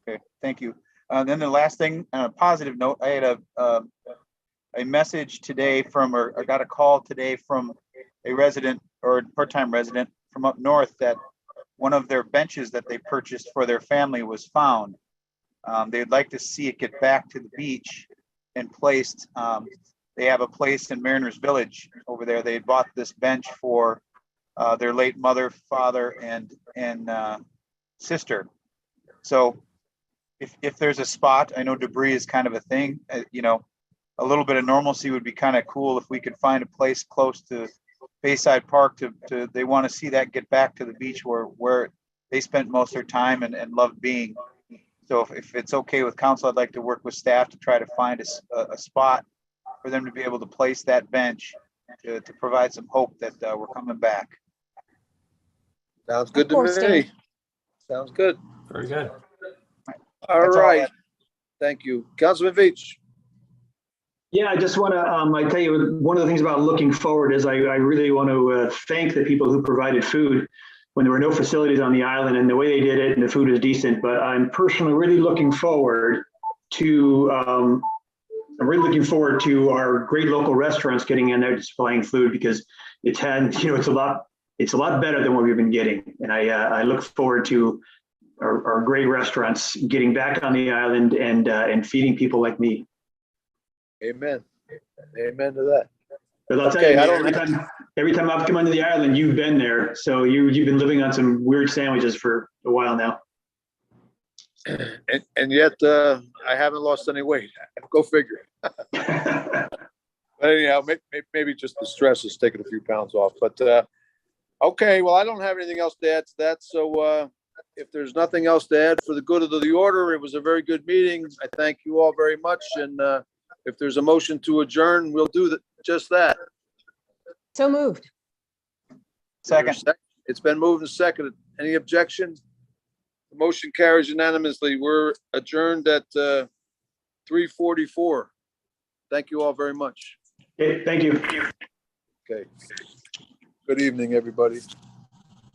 Okay, thank you. Then the last thing, on a positive note, I had a message today or I got a call today from a resident or a part-time resident from up north that one of their benches that they purchased for their family was found. They'd like to see it get back to the beach and placed. They have a place in Mariners Village over there. They bought this bench for their late mother, father, and sister. So if there's a spot, I know debris is kind of a thing, a little bit of normalcy would be kind of cool if we could find a place close to Bayside Park they want to see that get back to the beach where they spent most of their time and loved being. So if it's okay with council, I'd like to work with staff to try to find a spot for them to be able to place that bench to provide some hope that we're coming back. Sounds good Of course, to me. Sounds good. Very good. All That's all I right. have. Thank you. Councilman Veach? Yeah, I just want to, I tell you, one of the things about looking forward is I really want to thank the people who provided food when there were no facilities on the island and the way they did it and the food was decent. But I'm personally really looking forward to, our great local restaurants getting in there displaying food because it's a lot better than what we've been getting. And I look forward to our great restaurants getting back on the island and feeding people like me. Amen. Amen to that. But I'll tell Okay, you, every time I've come onto the island, you've been there. So you've been living on some weird sandwiches for a while now. And yet I haven't lost any weight. Go figure. But anyhow, maybe just the stress is taking a few pounds off. But okay, well, I don't have anything else to add to that. So if there's nothing else to add for the good of the order, it was a very good meeting. I thank you all very much. And if there's a motion to adjourn, we'll do just that. So moved. Second. It's been moved and seconded. Any objection? The motion carries unanimously. We're adjourned at 3:44. Thank you all very much. Okay, thank you. Okay. Good evening, everybody.